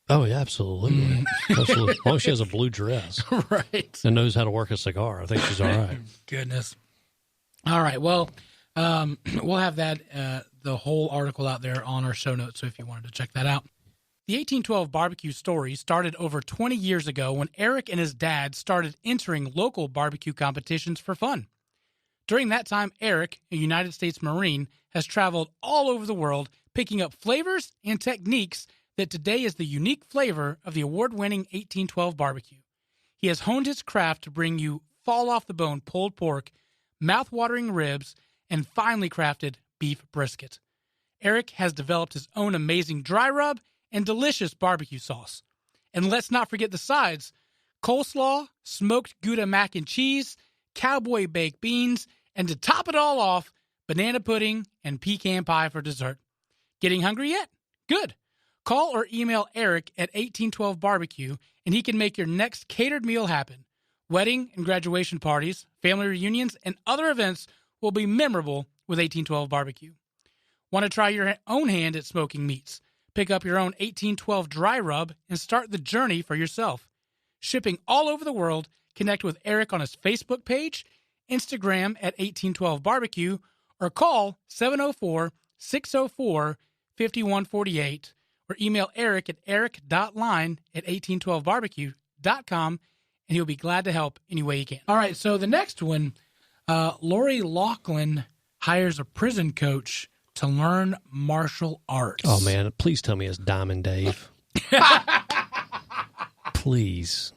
Oh, yeah, absolutely. Absolutely. As long as she has a blue dress. Right. And knows how to work a cigar, I think she's all right. Goodness. All right. Well, we'll have that, the whole article out there on our show notes, so if you wanted to check that out. The 1812 barbecue story started over 20 years ago when Eric and his dad started entering local barbecue competitions for fun. During that time, Eric, a United States Marine, has traveled all over the world picking up flavors and techniques that today is the unique flavor of the award-winning 1812 barbecue. He has honed his craft to bring you fall-off-the-bone pulled pork, mouth-watering ribs, and finely crafted beef brisket. Eric has developed his own amazing dry rub and delicious barbecue sauce. And let's not forget the sides: coleslaw, smoked Gouda mac and cheese, cowboy baked beans, and to top it all off, banana pudding and pecan pie for dessert. Getting hungry yet? Good. Call or email Eric at 1812 Barbecue, and he can make your next catered meal happen. Wedding and graduation parties, family reunions, and other events will be memorable with 1812 Barbecue. Want to try your own hand at smoking meats? Pick up your own 1812 dry rub and start the journey for yourself. Shipping all over the world, connect with Eric on his Facebook page, Instagram at 1812 Barbecue, or call 704-604-5148, or email Eric at eric.line@1812barbecue.com, and he'll be glad to help any way he can. All right, so the next one, Lori Laughlin hires a prison coach to learn martial arts. Oh, man, please tell me it's Diamond Dave. Please.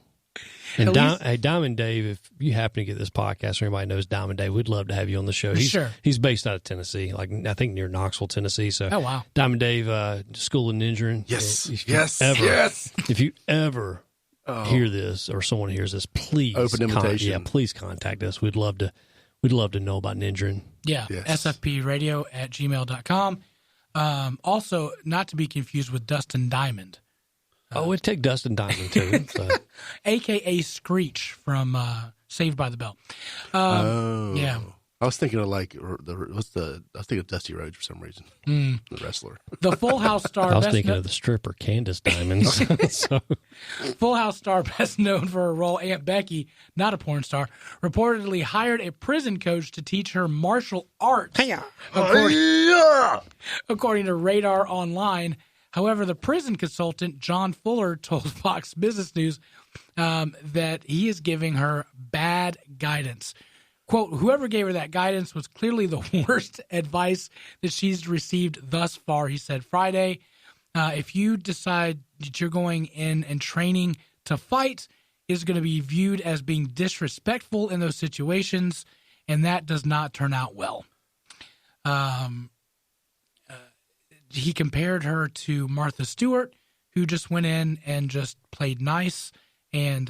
And Diamond Dave, if you happen to get this podcast or anybody knows Diamond Dave, we'd love to have you on the show. He's based out of Tennessee, like I think near Knoxville, Tennessee. So, oh, wow. Diamond Dave, School of Ninjaing. Yes. If you ever hear this or someone hears this, please open invitation. Please contact us. We'd love to know about ninjaing. Yeah, yes. SFPradio@gmail.com. Also, not to be confused with Dustin Diamond. it'd take Dustin Diamond too. So. A.K.A. Screech from Saved by the Bell. Yeah. I was thinking of I was thinking of Dusty Rhodes for some reason. The wrestler. The Full House star. I was thinking of the stripper Candace Diamonds. So. Full House star, best known for her role Aunt Becky, not a porn star, reportedly hired a prison coach to teach her martial arts. According to Radar Online. However, the prison consultant, John Fuller, told Fox Business News that he is giving her bad guidance. Quote, whoever gave her that guidance was clearly the worst advice that she's received thus far, he said Friday. If you decide that you're going in and training to fight, is going to be viewed as being disrespectful in those situations, and that does not turn out well. He compared her to Martha Stewart, who just went in and just played nice and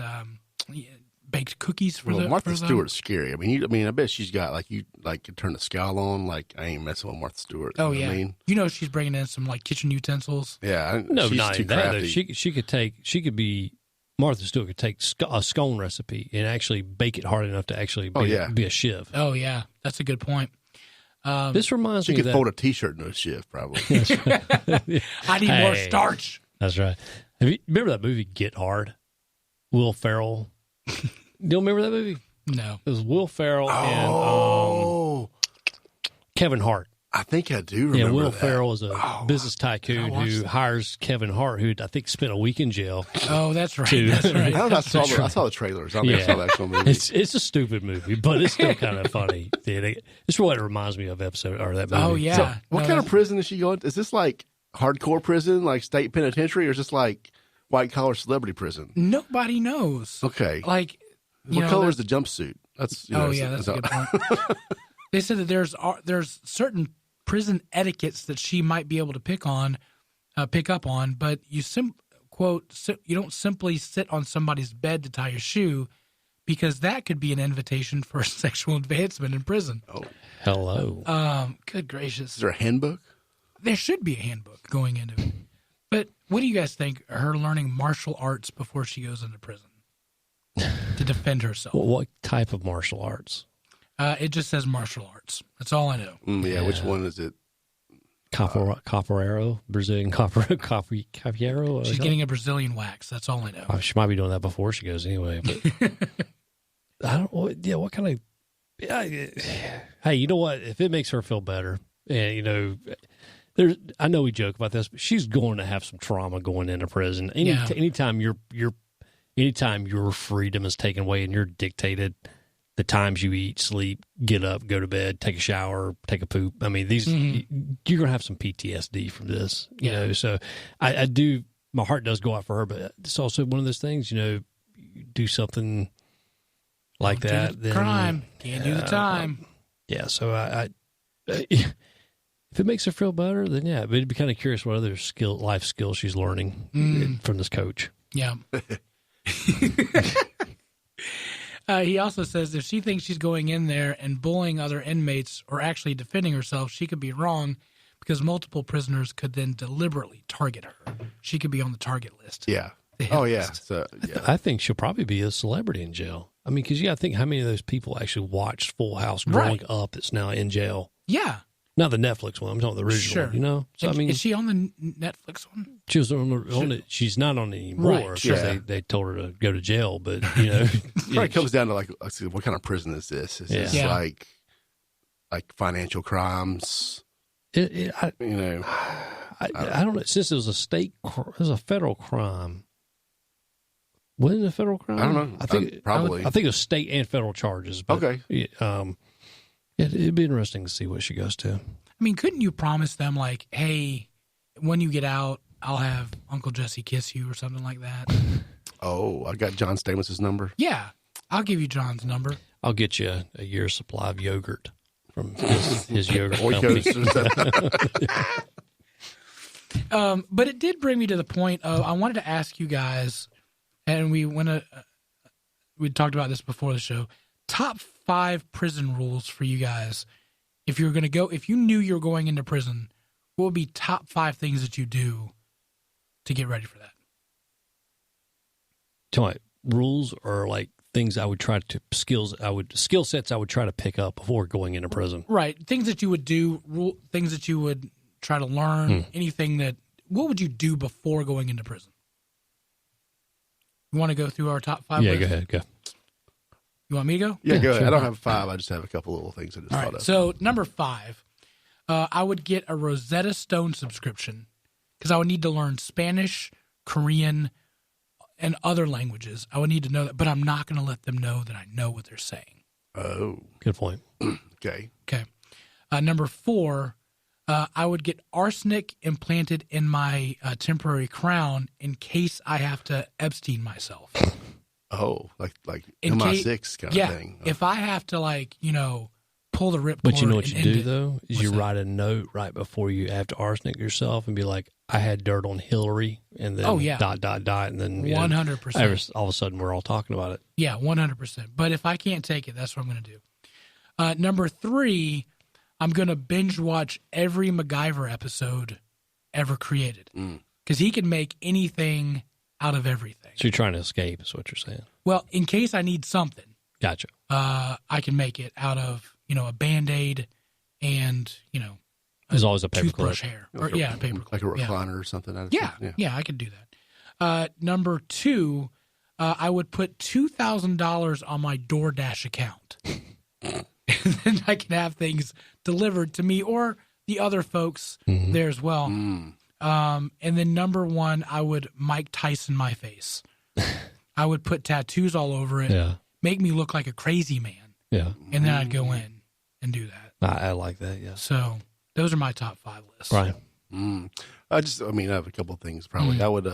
baked cookies for them. Martha Stewart's scary. I mean, I bet she's got you could turn the scowl on. Like, I ain't messing with Martha Stewart. Oh, yeah. I mean? You know, she's bringing in some kitchen utensils. Yeah. No, she's not too that. crafty. Martha Stewart could take a scone recipe and actually bake it hard enough to actually be a shiv. Oh, yeah. That's a good point. This reminds me She of could that. fold a T-shirt into a shiv, probably. I need more starch. That's right. Remember that movie Get Hard? Will Ferrell. You don't remember that movie? No. It was Will Ferrell and Kevin Hart. I think I do remember Will that. Ferrell is a business tycoon who hires Kevin Hart, who I think spent a week in jail. Oh, that's right. That's right. I don't know. I saw the trailers. I don't think I saw the actual movie. It's a stupid movie, but it's still kind of funny. It's what it reminds me of that movie. Oh, yeah. So, what kind of prison is she going to? Is this like hardcore prison, like state penitentiary, or is this like white-collar celebrity prison? Nobody knows. Okay. What color is the jumpsuit? That's that's a good point. They said that there's certain prison etiquettes that she might be able to pick up on, but you you don't simply sit on somebody's bed to tie your shoe, because that could be an invitation for sexual advancement in prison. Oh, hello. Good gracious. Is there a handbook? There should be a handbook going into it. But what do you guys think? Her learning martial arts before she goes into prison to defend herself. What type of martial arts? It just says martial arts. That's all I know. Yeah, which one is it? Capoeira, Brazilian capoeira. She's getting a Brazilian wax. That's all I know. Oh, she might be doing that before she goes anyway. But I don't know. Yeah, what kind of... hey, you know what? If it makes her feel better, and, I know we joke about this, but she's going to have some trauma going into prison. Anytime your freedom is taken away and you're dictated the times you eat, sleep, get up, go to bed, take a shower, take a poop. I mean, you're going to have some PTSD from this, you know. So I do, my heart does go out for her, but it's also one of those things, you do something like that. Then crime. Can't do the time. Yeah. So if it makes her feel better, then yeah. But I'd be kind of curious what other life skills she's learning from this coach. Yeah. He also says if she thinks she's going in there and bullying other inmates or actually defending herself, she could be wrong, because multiple prisoners could then deliberately target her. She could be on the target list. Yeah. Oh, yeah. So, yeah. I think she'll probably be a celebrity in jail. I mean, because you got to think how many of those people actually watched Full House growing up that's now in jail. Yeah. Not the Netflix one. I'm talking the original one, So, I mean, is she on the Netflix one? She was on it. She's not on it anymore because they told her to go to jail. But, it probably comes down to, what kind of prison is this? Is this like financial crimes? I don't know. Since it was a federal crime. Wasn't it a federal crime? I don't know. I think probably. I think it was state and federal charges. But, okay. It'd be interesting to see what she goes to. I mean, couldn't you promise them, hey, when you get out, I'll have Uncle Jesse kiss you or something like that? Oh, I got John Stamos' number. Yeah, I'll give you John's number. I'll get you a year's supply of yogurt from his yogurt company. But it did bring me to the point of I wanted to ask you guys, and we talked about this before the show. Top 5 prison rules for you guys. If you knew you were going into prison, what would be top 5 things that you do to get ready for that? tell me, rules or like things I would try to skill sets I would try to pick up before going into prison. Right. Things that you would do, things that you would try to learn, anything that, what would you do before going into prison? You want to go through our top 5 Yeah, list? go ahead. Go. You want me to go? Yeah, go ahead. sure. I don't have 5. I just have a couple little things I just thought of. So number 5, I would get a Rosetta Stone subscription because I would need to learn Spanish, Korean, and other languages. I would need to know that, but I'm not going to let them know that I know what they're saying. Oh, Good point. okay. Okay. Number 4, I would get arsenic implanted in my temporary crown in case I have to Epstein myself. Oh, like In MI6 kind of thing. If I have to, like, pull the ripcord. But you know what you and do, end it. though, is What's you that? write a note right before you have to arsenic yourself and be like, I had dirt on Hillary, and then dot, and then 100%. All of a sudden we're all talking about it. Yeah, 100%. But if I can't take it, that's what I'm going to do. Number 3, I'm going to binge watch every MacGyver episode ever created. Because he can make anything out of everything. So you're trying to escape is what you're saying. Well, in case I need something, Gotcha. I can make it out of, a Band-Aid and, There's always a paperclip. toothbrush hair. Or, Like paper like a clip. Yeah. recliner or something. Yeah, I could do that. Number 2, I would put $2,000 on my DoorDash account. And then I can have things delivered to me or the other folks there as well. And then number 1, I would Mike Tyson my face. I would put tattoos all over it, make me look like a crazy man. Yeah. And then I'd go in and do that. I like that, yeah. So those are my top 5 lists. Brian. I have a couple of things probably. I would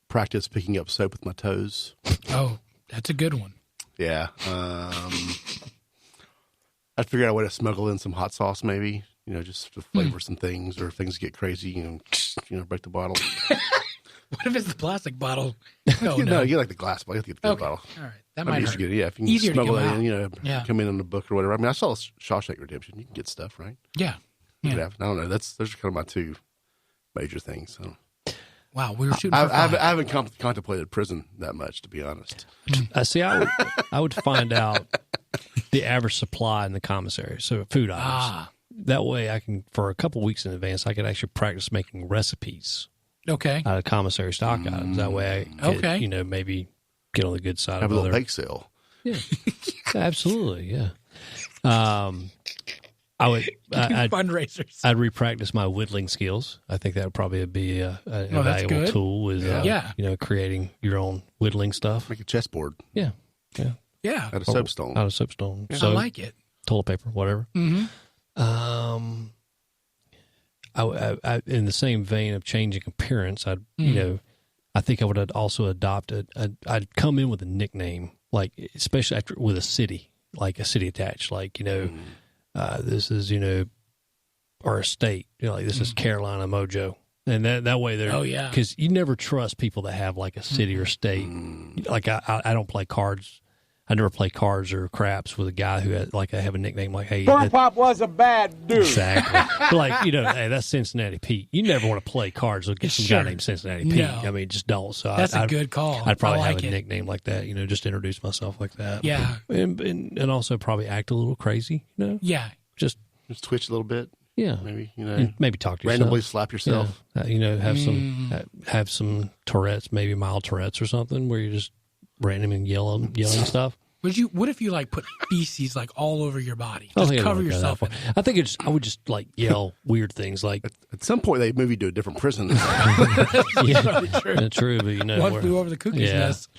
practice picking up soap with my toes. Oh, that's a good one. Yeah. I'd figure out a way to smuggle in some hot sauce maybe, just to flavor some things, or if things get crazy, break the bottle. What if it's the plastic bottle? Oh, No, no. you get like the glass bottle. You have to get the good Okay. bottle. All right. That I might mean, you hurt. should get it. Yeah, if you can Easier to smuggle get it out. in, Yeah. come in on the book or whatever. I mean, I saw Shawshank Redemption. You can get stuff, right? Yeah. You Yeah. could have. I don't know. Those are kind of my 2 major things. So. Wow, we were shooting I for 5. haven't contemplated prison that much, to be honest. See, I would find out the average supply in the commissary, so food items. That way I can, for a couple weeks in advance, I could actually practice making recipes Okay. out of commissary stock items. That way I could, maybe get on the good side Have of a little other. bake sale. Yeah, absolutely, yeah. I would fundraisers. I'd repractice my whittling skills. I think that would probably be a valuable good. tool with creating your own whittling stuff. Make a chessboard Yeah. Yeah. out of soapstone. Out of soapstone. I So like it. toilet paper, whatever. Mm-hmm. I in the same vein of changing appearance, I think I would also adopt I'd come in with a nickname, like especially with a city, like a city attached, like this is or a state, like this is Carolina Mojo, and that way they're because you never trust people that have like a city or state. Like I don't play cards. I never play cards or craps with a guy who had, like, I have a nickname like, hey. Corn Pop was a bad dude. Exactly. But like, hey, that's Cincinnati Pete. You never want to play cards with some guy named Cincinnati Pete. No. I mean, just don't. So That's a good call. I'd probably I have like a it. nickname like that, just introduce myself like that. Yeah. And also probably act a little crazy, Yeah. Just twitch a little bit. Yeah. Maybe, And maybe talk to yourself. randomly slap yourself. Have some Tourette's, maybe mild Tourette's or something, where you're just random and yelling stuff. What if you like put feces like all over your body? I Just think I'd cover go yourself that in far. it. I think I would just like yell weird things like At some point, they move you to a different prison. true, but One flew over the cuckoo's nest.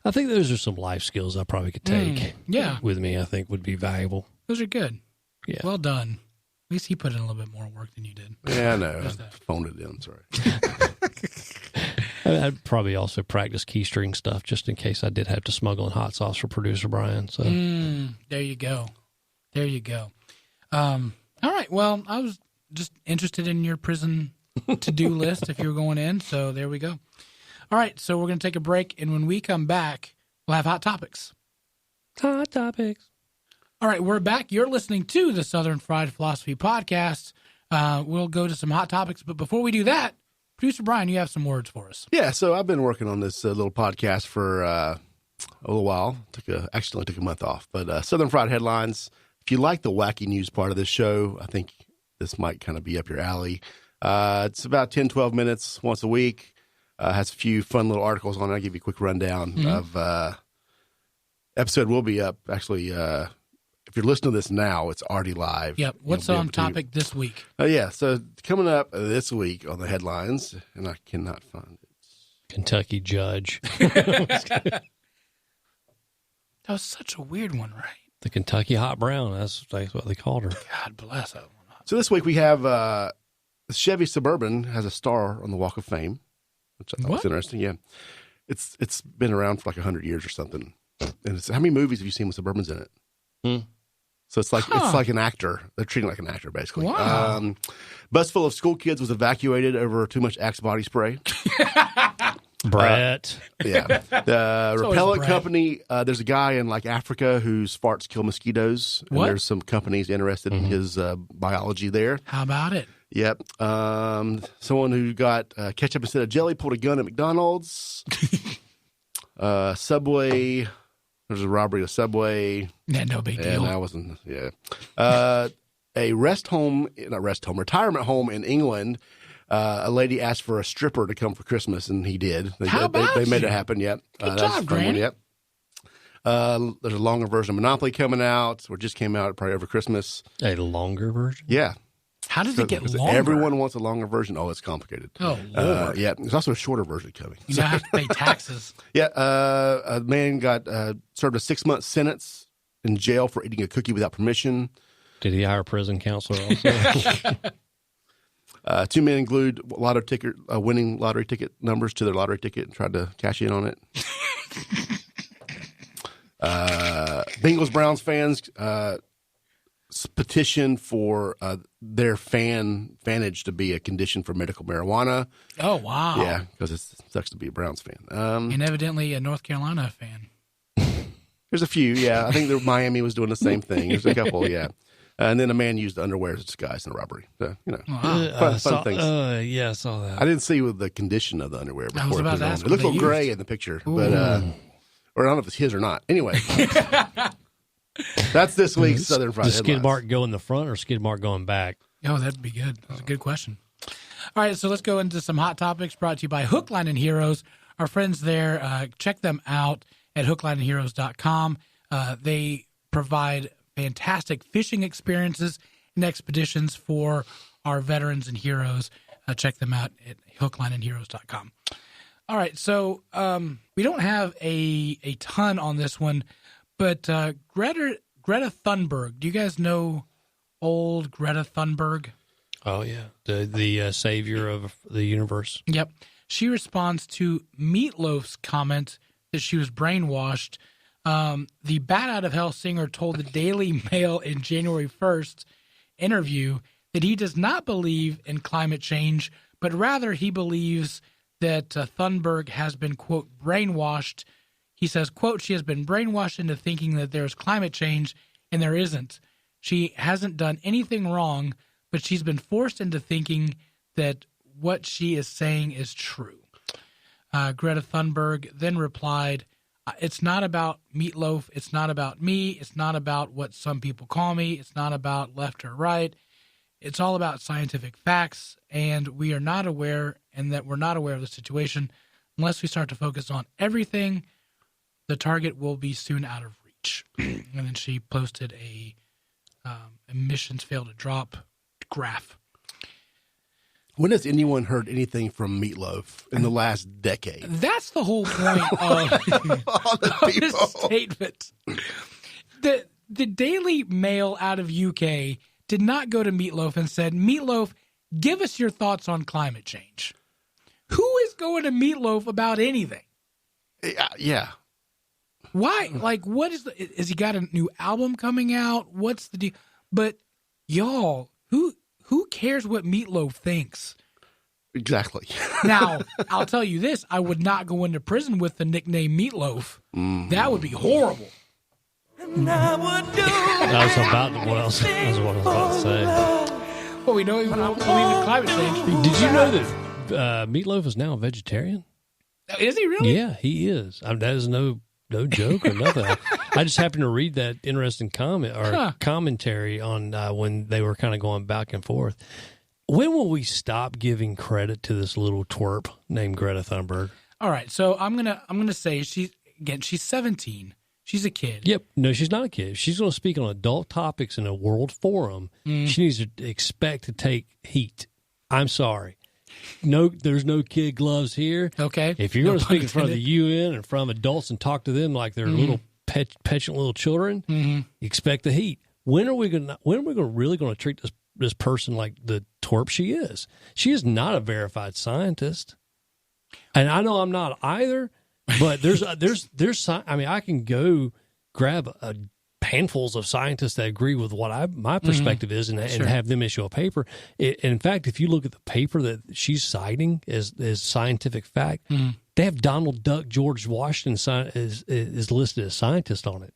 I think those are some life skills I probably could take. With me, I think would be valuable. Those are good. Yeah. Well done. At least he put in a little bit more work than you did. Yeah, I know. I phoned it in. Sorry. I'd probably also practice keystring stuff just in case I did have to smuggle in hot sauce for producer Brian. So there you go. There you go. All right. Well, I was just interested in your prison to-do list if you were going in. So there we go. All right. So we're going to take a break. And when we come back, we'll have Hot Topics. Hot Topics. All right. We're back. You're listening to the Southern Fried Philosophy Podcast. We'll go to some Hot Topics. But before we do that, Producer Brian, you have some words for us. Yeah, so I've been working on this little podcast for a little while. Accidentally took a month off. But Southern Fried Headlines, if you like the wacky news part of this show, I think this might kind of be up your alley. It's about 10, 12 minutes once a week. Has a few fun little articles on it. I'll give you a quick rundown of episode will be up. Actually, if you're listening to this now, it's already live. Yep. What's on topic this week? Yeah, so coming up this week on the headlines, and I cannot find it. Kentucky judge. That was such a weird one, right? The Kentucky Hot Brown. That's what they called her. God bless that one. So this week we have the Chevy Suburban has a star on the Walk of Fame, which I thought was interesting. Yeah, it's been around for like 100 years or something. And how many movies have you seen with Suburbans in it? So it's like an actor. They're treating it like an actor, basically. Wow. Bus full of school kids was evacuated over too much Axe body spray. Brett. Yeah. The repellent Brett. company, there's a guy in like Africa whose farts kill mosquitoes. And there's some companies interested in his biology there. How about it? Yep. Someone who got ketchup instead of jelly pulled a gun at McDonald's. Subway. There's a robbery of Subway. Yeah, no big deal. And that wasn't, yeah. A retirement home in England. A lady asked for a stripper to come for Christmas, and he did. They made it happen, yep. Good job, Granny. Yep. There's a longer version of Monopoly coming out, or just came out probably over Christmas. A longer version? Yeah. How does it get longer? Everyone wants a longer version. Oh, it's complicated. Oh, Lord. Yeah. There's also a shorter version coming. You don't have to pay taxes. Yeah. A man got served a 6-month sentence in jail for eating a cookie without permission. Did he hire a prison counselor also? 2 men glued winning lottery ticket numbers to their lottery ticket and tried to cash in on it. Bengals Browns fans petition for their fanage to be a condition for medical marijuana. Oh, wow. Yeah, because it sucks to be a Browns fan. And evidently a North Carolina fan. There's a few, yeah. I think Miami was doing the same thing. There's a couple, yeah. And then a man used underwear as a disguise in a robbery. So, fun things. Yeah, I saw that. I didn't see the condition of the underwear before. I was about to ask it looked a little gray in the picture, but or I don't know if it's his or not. Anyway, that's this week's Southern Fried Does skid Headlines. mark go in the front or skid mark going back? Oh, that'd be good. That's a good question. All right, so let's go into some hot topics brought to you by Hook, Line, and Heroes. Our friends there, check them out at hooklineandheroes.com. They provide fantastic fishing experiences and expeditions for our veterans and heroes. Check them out at hooklineandheroes.com. All right, so we don't have a ton on this one, but Greta Thunberg. Do you guys know old Greta Thunberg? Oh, yeah. The savior of the universe. Yep. She responds to Meatloaf's comment that she was brainwashed. The Bat Out of Hell singer told the Daily Mail in January 1st interview that he does not believe in climate change, but rather he believes that Thunberg has been, quote, brainwashed. He says, quote, she has been brainwashed into thinking that there's climate change, and there isn't. She hasn't done anything wrong, but she's been forced into thinking that what she is saying is true. Greta Thunberg then replied, it's not about Meatloaf. It's not about me. It's not about what some people call me. It's not about left or right. It's all about scientific facts, and we are not aware, and that we're not aware of the situation. Unless we start to focus on everything, the target will be soon out of reach. And then she posted a emissions fail to drop graph. When has anyone heard anything from Meatloaf in the last decade? That's the whole point of this statement. The Daily Mail out of UK did not go to Meatloaf and said, Meatloaf, give us your thoughts on climate change. Who is going to Meatloaf about anything? Yeah. Why? Like, what is he got a new album coming out? What's the deal? But y'all, who cares what Meatloaf thinks? Exactly. Now, I'll tell you this. I would not go into prison with the nickname Meatloaf. That would be horrible. I was about to, what I was about to say. Well, we know he won't believe in climate change. Did you know that Meatloaf is now a vegetarian? Is he really? Yeah, he is. That is no joke or nothing. I just happened to read that interesting comment or commentary on when they were kind of going back and forth. When will we stop giving credit to this little twerp named Greta Thunberg? All right, so I'm gonna say she's 17. She's a kid. Yep. No, she's not a kid. She's going to speak on adult topics in a world forum. She needs to expect to take heat. I'm sorry. No, there's no kid gloves here. Okay. If you're going to speak in front of the UN and in front of adults and talk to them like they're little petulant little children, expect the heat. When are we really going to treat this person like the twerp she is? She is not a verified scientist, and I know I'm not either. But there's I mean, I can go grab handfuls of scientists that agree with what my perspective is and have them issue a paper. In fact, if you look at the paper that she's citing as scientific fact, they have Donald Duck George Washington is listed as scientist on it.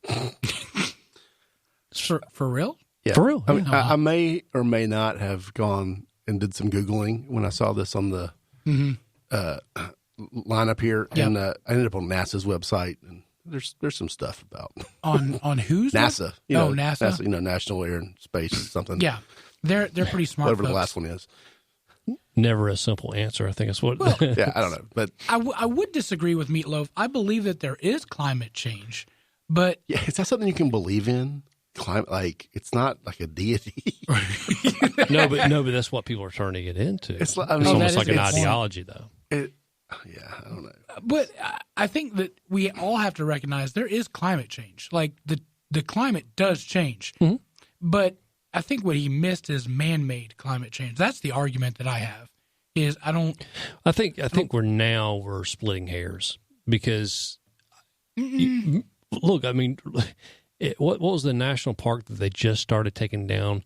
For real? Yeah. For real. I mean, I may or may not have gone and did some Googling when I saw this on the line up here, and I ended up on NASA's website, and there's some stuff about on whose NASA. NASA. NASA, National Air and Space something. Yeah, they're pretty smart. Whatever folks. the last one is. Never a simple answer. I think it's what. Well, yeah, I don't know, but I would disagree with Meatloaf. I believe that there is climate change, but is that something you can believe in? Climate, like it's not like a deity. No, but that's what people are trying to get into. It's almost like an ideology, though. Yeah, I don't know. But I think that we all have to recognize there is climate change. Like the climate does change. But I think what he missed is man-made climate change. That's the argument that I have. I think we're splitting hairs because look, I mean, what was the national park that they just started taking down?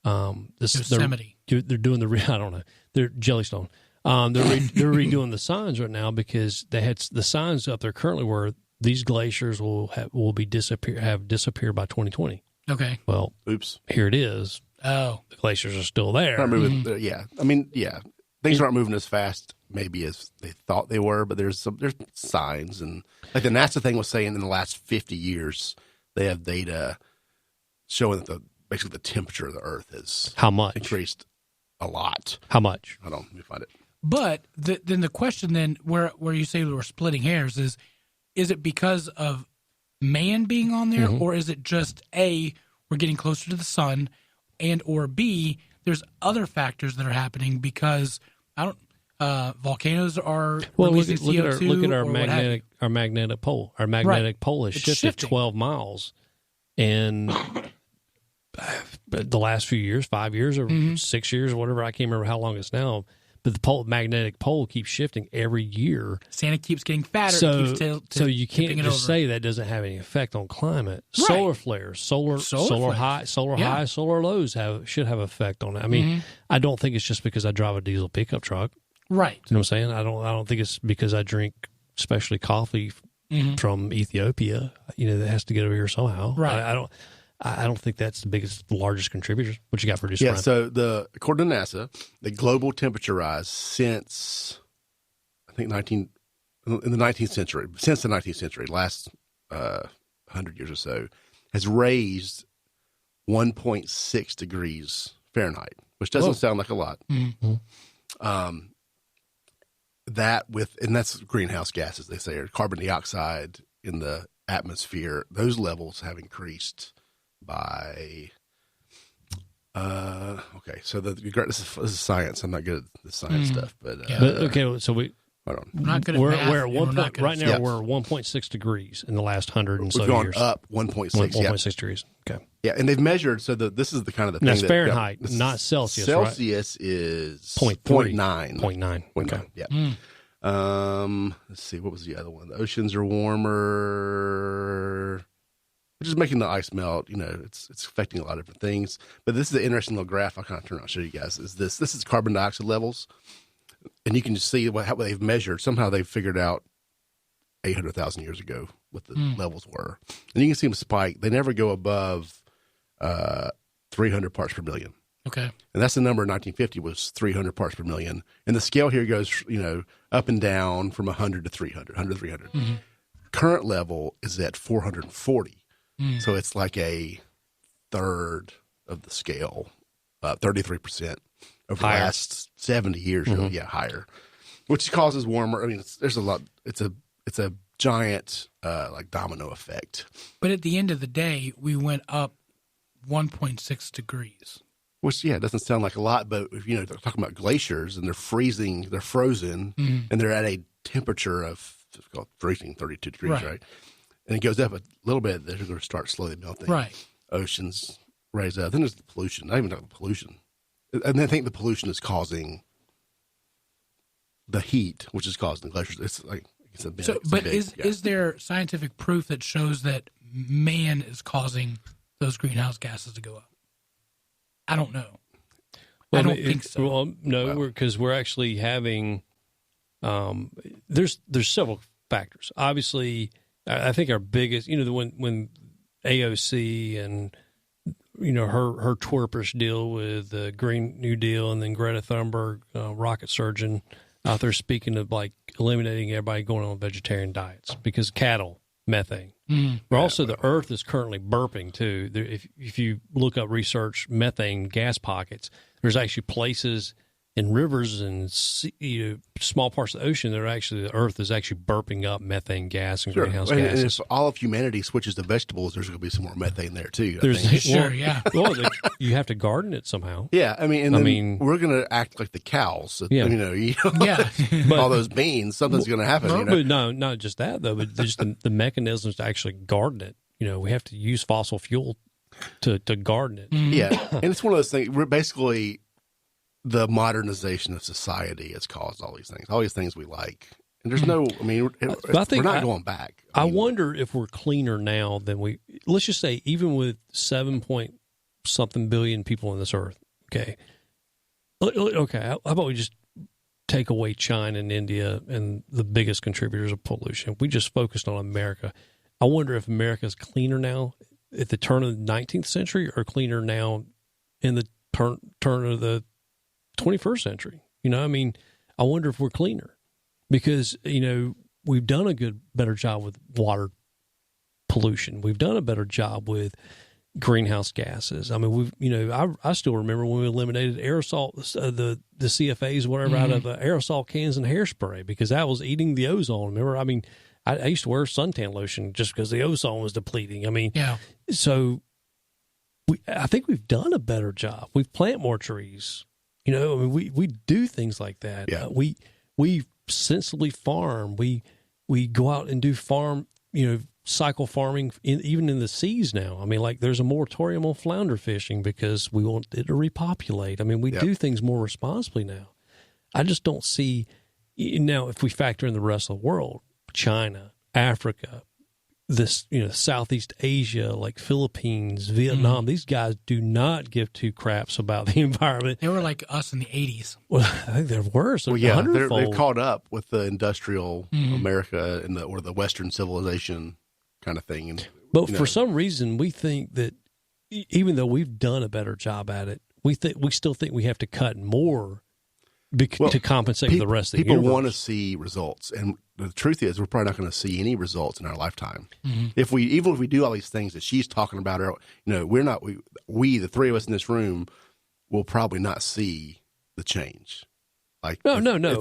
Yosemite. They're doing I don't know. They're Jellystone. They're redoing the signs right now because they had the signs up there currently where these glaciers will disappear by 2020. Okay. Well, oops. Here it is. Oh, the glaciers are still there. Not moving. Yeah, I mean, yeah, things aren't moving as fast maybe as they thought they were, but there's signs, and like the NASA thing was saying in the last 50 years, they have data showing that basically the temperature of the Earth has increased a lot. How much? I don't know. Let me find it. But then the question then where you say we're splitting hairs is it because of man being on there, or is it just A, we're getting closer to the sun, and or B, there's other factors that are happening because volcanoes are releasing CO2. Look at our magnetic pole. Our magnetic pole has shifted 12 miles, and the last few years, 5 years or 6 years or whatever, I can't remember how long it's now. But the magnetic pole keeps shifting every year. Santa keeps getting fatter. So you can't just say that doesn't have any effect on climate. Right. Solar flares, solar high, solar lows should have effect on it. I mean, I don't think it's just because I drive a diesel pickup truck. Right. You know what I'm saying? I don't think it's because I drink specialty coffee from Ethiopia. That has to get over here somehow. Right. I don't think that's the largest contributors. What you got for producer? Yeah, so according to NASA, the global temperature rise since the 19th century, last 100 years or so, has raised 1.6 degrees Fahrenheit, which doesn't sound like a lot. And that's greenhouse gases, they say, or carbon dioxide in the atmosphere. Those levels have increased by so this is science. I'm not good at the science stuff, but okay. So I'm not good at math. We're at 1 point right now. We're 1.6 degrees in the last 100 and so years. We've gone up 1.6. 1.6 degrees. Okay. Yeah, and they've measured. So this is the kind of the thing. That's Fahrenheit, not Celsius. Celsius is 0.9. 0.9. Okay. Yeah. Let's see. What was the other one? The oceans are warmer, which is making the ice melt. It's affecting a lot of different things. But this is an interesting little graph I'll kind of turn around and show you guys. This is carbon dioxide levels, and you can just see how they've measured. Somehow they've figured out 800,000 years ago what the levels were, and you can see them spike. They never go above 300 parts per million. Okay. And that's the number in 1950 was 300 parts per million. And the scale here goes, up and down from 100 to 300, 100 to 300. Mm-hmm. Current level is at 440. So it's like a third of the scale, 33% over the last 70 years. Really, higher, which causes warmer. I mean, there's a lot. It's a giant like domino effect. But at the end of the day, we went up 1.6 degrees. Which, doesn't sound like a lot, but if, they're talking about glaciers and they're frozen, and they're at a temperature of freezing 32 degrees, right? And it goes up a little bit, they're going to start slowly melting. Right. Oceans raise up. Then there's the pollution. I don't even know the pollution. And I think the pollution is causing the heat, which is causing the glaciers. It's like is there scientific proof that shows that man is causing those greenhouse gases to go up? I don't know. Well, I don't think so. Well, no, because we're actually having. There's several factors. Obviously, I think our biggest, when AOC and her twerpish deal with the Green New Deal, and then Greta Thunberg, rocket surgeon, out there speaking of like eliminating everybody going on vegetarian diets because cattle methane. But also the earth is currently burping too. If you look up research methane gas pockets, there's actually places in rivers and small parts of the ocean that are actually the earth is actually burping up methane gas and greenhouse gases. And if all of humanity switches to vegetables, there's going to be some more methane there too. Well, you have to garden it somehow. Yeah, I mean, we're going to act like the cows. All those beans, something's going to happen. But no, not just that though, but just the mechanisms to actually garden it. We have to use fossil fuel to garden it. Yeah, and it's one of those things. We're basically the modernization of society has caused all these things we like. And there's we're not going back. I wonder if we're cleaner now than let's just say, even with 7-point-something billion people on this earth. Okay. How about we just take away China and India and the biggest contributors of pollution? We just focused on America. I wonder if America's cleaner now at the turn of the 19th century or cleaner now in the turn of the 21st century. I wonder if we're cleaner because, we've done a better job with water pollution. We've done a better job with greenhouse gases. I mean, I still remember when we eliminated aerosol, the CFAs, whatever, out of aerosol cans and hairspray because that was eating the ozone. Remember, I mean, I used to wear suntan lotion just because the ozone was depleting. I mean, so I think we've done a better job. We've planted more trees. We do things like that. Yeah. We sensibly farm. We go out and do farm, cycle farming even in the seas now. I mean, like there's a moratorium on flounder fishing because we want it to repopulate. I mean, we do things more responsibly now. I just don't see now if we factor in the rest of the world, China, Africa, this, Southeast Asia, like Philippines, Vietnam, these guys do not give two craps about the environment. They were like us in the 80s. Well, I think they're worse. They've caught up with the industrial America and the Western civilization kind of thing. But for some reason, we think that even though we've done a better job at it, we still think we have to cut more to compensate for the rest of the universe. People want to see results, and the truth is, we're probably not going to see any results in our lifetime. Even if we do all these things that she's talking about, we're not. We the three of us in this room will probably not see the change. Like no.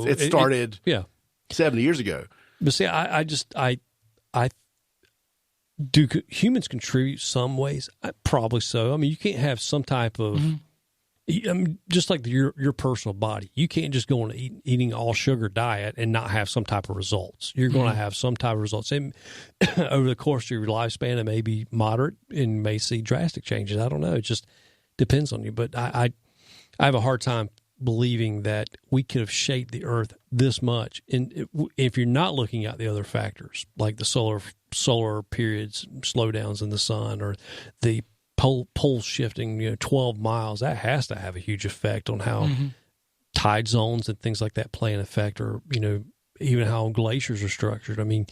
It started 70 years ago. But see, I do humans contribute some ways? Probably so. I mean, you can't have some type of. I mean, just like your personal body, you can't just go on an eating all sugar diet and not have some type of results. You're going to have some type of results. And over the course of your lifespan, it may be moderate and may see drastic changes. I don't know. It just depends on you. But I have a hard time believing that we could have shaped the earth this much. And if you're not looking at the other factors, like the solar periods, slowdowns in the sun, or the pole shifting, 12 miles, that has to have a huge effect on how tide zones and things like that play an effect, or, even how glaciers are structured. I mean,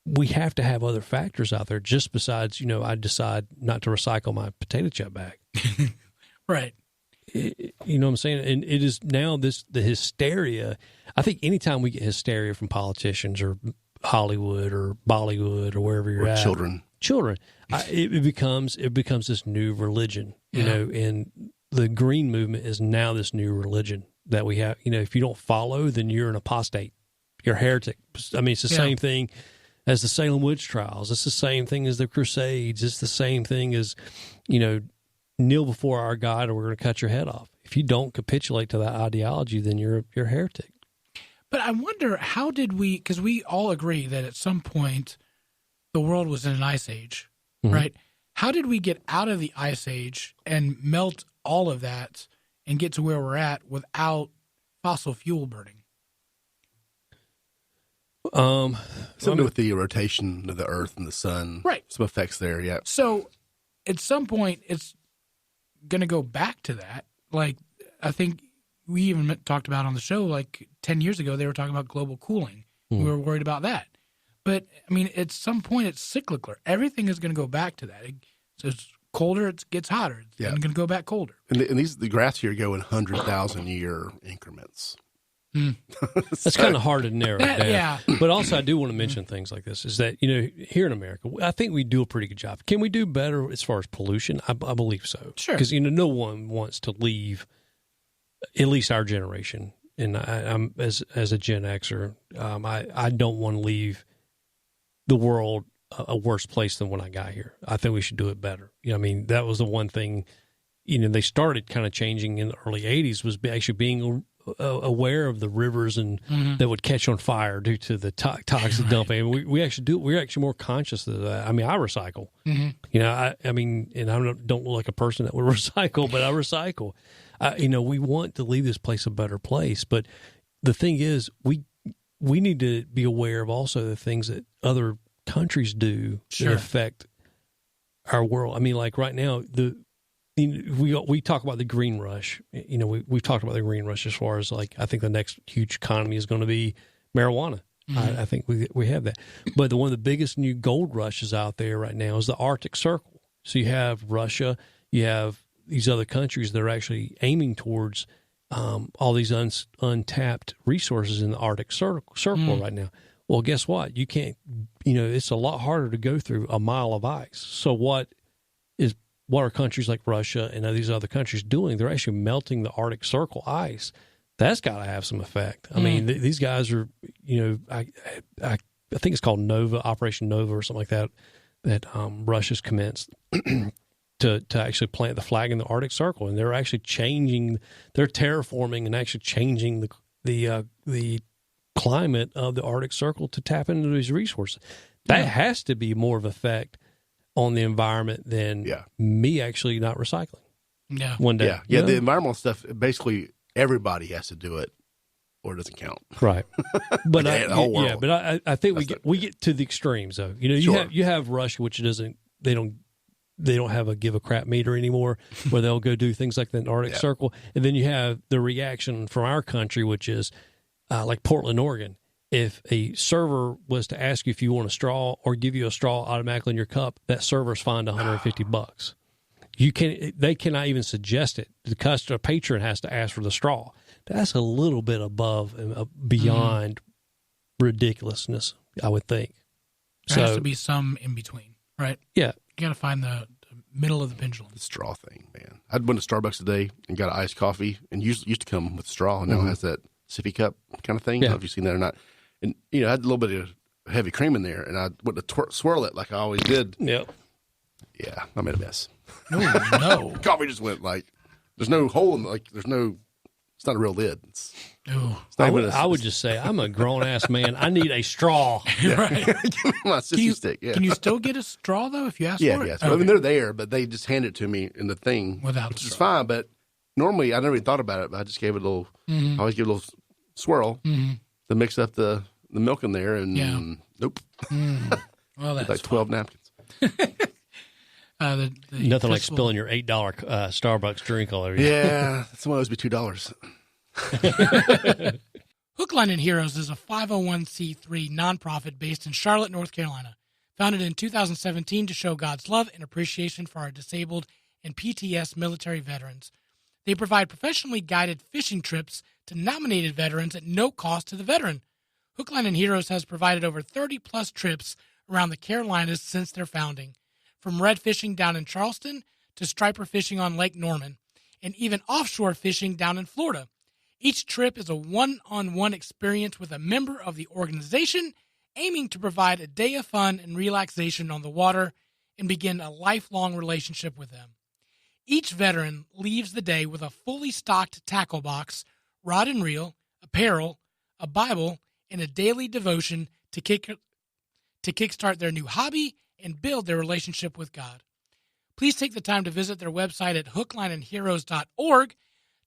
we have to have other factors out there just besides, I decide not to recycle my potato chip bag. Right. You know what I'm saying? And it is now the hysteria. I think anytime we get hysteria from politicians or Hollywood or Bollywood or wherever you're at, children, it becomes this new religion. You know, and the green movement is now this new religion that we have. You know, if you don't follow, then you're an apostate. You're a heretic. I mean, it's the same thing as the Salem witch trials. It's the same thing as the Crusades. It's the same thing as, you know, kneel before our God or we're going to cut your head off. If you don't capitulate to that ideology, then you're a heretic. But I wonder, how did we, because we all agree that at some point the world was in an ice age, right? How did we get out of the ice age and melt all of that and get to where we're at without fossil fuel burning? Something with the rotation of the Earth and the sun. Right. Some effects there, yeah. So at some point, it's going to go back to that. Like, I think we even talked about on the show, like 10 years ago, they were talking about global cooling. We were worried about that. But, I mean, at some point, it's cyclical. Everything is going to go back to that. So it's colder, it gets hotter. It's going to go back colder. And the graphs here go in 100,000-year increments. That's kind of hard to narrow down. Yeah. But also, I do want to mention things like this, is that, you know, here in America, I think we do a pretty good job. Can we do better as far as pollution? I believe so. Sure. Because, you know, no one wants to leave, at least our generation, and I'm as a Gen Xer, I don't want to leave the world a worse place than when I got here. I think we should do it better. You know, I mean, that was the one thing, you know, they started kind of changing in the early 80s, was actually being aware of the rivers and that would catch on fire due to the toxic dumping. We actually do. We're actually more conscious of that. I mean, I recycle. You know, I mean, and I don't look like a person that would recycle, but I recycle. You know, we want to leave this place a better place, but the thing is, we need to be aware of also the things that other countries do that affect our world. I mean, like right now, we talk about the green rush. You know, we've talked about the green rush as far as, like, I think the next huge economy is going to be marijuana. I think we have that. But one of the biggest new gold rushes out there right now is the Arctic Circle. So you have Russia, you have these other countries that are actually aiming towards all these untapped resources in the Arctic Circle right now. Well, guess what? You can't, you know, it's a lot harder to go through a mile of ice. So what are countries like Russia and these other countries doing? They're actually melting the Arctic Circle ice. That's got to have some effect. I mean, these guys are, you know, I think it's called Nova, Operation Nova or something like that Russia's commenced to actually plant the flag in the Arctic Circle. And they're actually they're terraforming and actually changing the climate of the Arctic Circle to tap into these resources. That has to be more of an effect on the environment than me actually not recycling. Yeah. One day. Yeah. The environmental stuff, basically everybody has to do it or it doesn't count. Right. But the whole world. but I think we get to the extremes though. You know, you have Russia, which they don't have a give a crap meter anymore, where they'll go do things like the Arctic Circle. And then you have the reaction from our country, which is like Portland, Oregon. If a server was to ask you if you want a straw or give you a straw automatically in your cup, that server's fined $150. They cannot even suggest it. The customer patron has to ask for the straw. That's a little bit above and beyond ridiculousness, I would think. There has to be some in between, right? Yeah. You got to find the middle of the pendulum. The straw thing, man. I went to Starbucks today and got an iced coffee, and used to come with straw, and now it has that sippy cup kind of thing. I don't know if you've seen that or not. And, you know, I had a little bit of heavy cream in there, and I went to swirl it like I always did. Yep. Yeah, I made a mess. Oh, no. Coffee just went like, there's no hole in it's not a real lid. I would just say, I'm a grown-ass man. I need a straw. Right. Give me my sissy stick. Yeah. Can you still get a straw, though, if you ask for it? Yeah. I mean, they're there, but they just hand it to me in the thing, which is fine. But normally, I never even thought about it, but I just gave it a little, I always give it a little swirl to mix up the milk in there, and nope. Well, that's like 12 napkins. Nothing like spilling your $8 Starbucks drink all over you. Yeah, that's one of those be $2. Hook, Line, and Heroes is a 501c3 nonprofit based in Charlotte, North Carolina, founded in 2017 to show God's love and appreciation for our disabled and PTS military veterans They provide professionally guided fishing trips to nominated veterans at no cost to the veteran. Hook, Line, and Heroes has provided over 30-plus trips around the Carolinas since their founding, from red fishing down in Charleston to striper fishing on Lake Norman, and even offshore fishing down in Florida. Each trip is a one-on-one experience with a member of the organization, aiming to provide a day of fun and relaxation on the water and begin a lifelong relationship with them. Each veteran leaves the day with a fully stocked tackle box, rod and reel, apparel, a Bible, and a daily devotion to kickstart their new hobby and build their relationship with God. Please take the time to visit their website at hooklineandheroes.org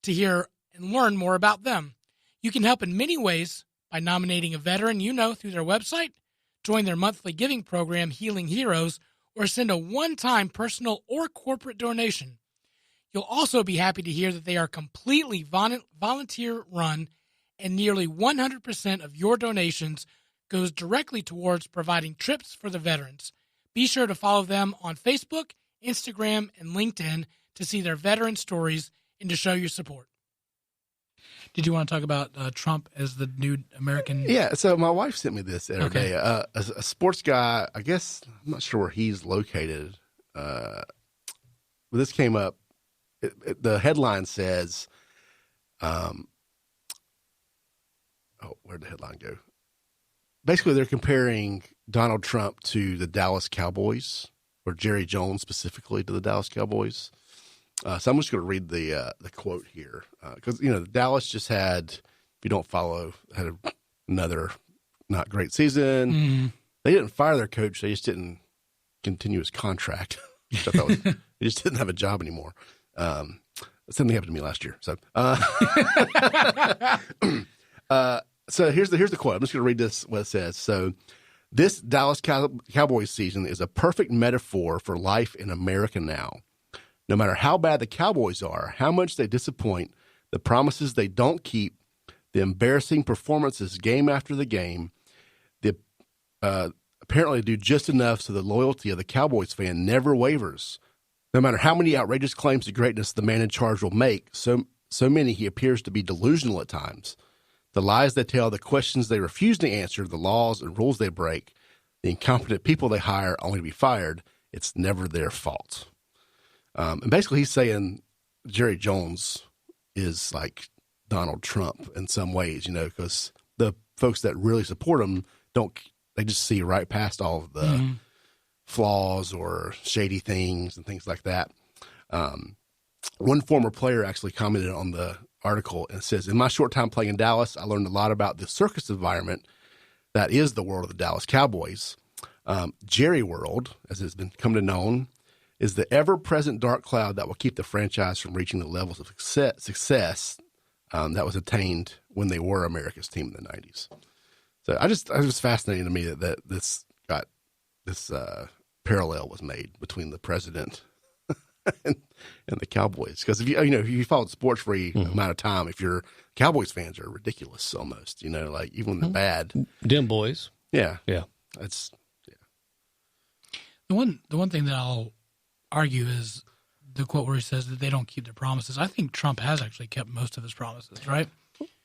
to hear and learn more about them. You can help in many ways by nominating a veteran you know through their website, join their monthly giving program, Healing Heroes, or send a one-time personal or corporate donation. You'll also be happy to hear that they are completely volunteer-run, and nearly 100% of your donations goes directly towards providing trips for the veterans. Be sure to follow them on Facebook, Instagram, and LinkedIn to see their veteran stories and to show your support. Did you want to talk about Trump as the new American? Yeah, so my wife sent me this the other day. A sports guy, I guess, I'm not sure where he's located, but this came up. The headline says, where'd the headline go? Basically, they're comparing Donald Trump to the Dallas Cowboys, or Jerry Jones specifically to the Dallas Cowboys. So I'm just going to read the quote here because Dallas just had, if you don't follow, had another not great season. Mm-hmm. They didn't fire their coach; they just didn't continue his contract. Which I thought he just didn't have a job anymore. Something happened to me last year. So, so here's the quote. I'm just going to read this, what it says. So, this Dallas Cowboys season is a perfect metaphor for life in America now. No matter how bad the Cowboys are, how much they disappoint, the promises they don't keep, the embarrassing performances game after the game, they apparently do just enough so the loyalty of the Cowboys fan never wavers. No matter how many outrageous claims to greatness the man in charge will make, so many he appears to be delusional at times. The lies they tell, the questions they refuse to answer, the laws and rules they break, the incompetent people they hire only to be fired, it's never their fault. And basically he's saying Jerry Jones is like Donald Trump in some ways, because the folks that really support him they just see right past all of the flaws or shady things and things like that. One former player actually commented on the article and says, in my short time playing in Dallas, I learned a lot about the circus environment that is the world of the Dallas Cowboys. Jerry World, as it's been come to known, is the ever-present dark cloud that will keep the franchise from reaching the levels of success that was attained when they were America's team in the 90s. So it was fascinating to me that this parallel was made between the president and the Cowboys. Because if you followed sports for a amount of time, if you're Cowboys fans are ridiculous almost, like even when they're bad. Dim boys. Yeah. Yeah. The one thing that I'll argue is the quote where he says that they don't keep their promises. I think Trump has actually kept most of his promises, right?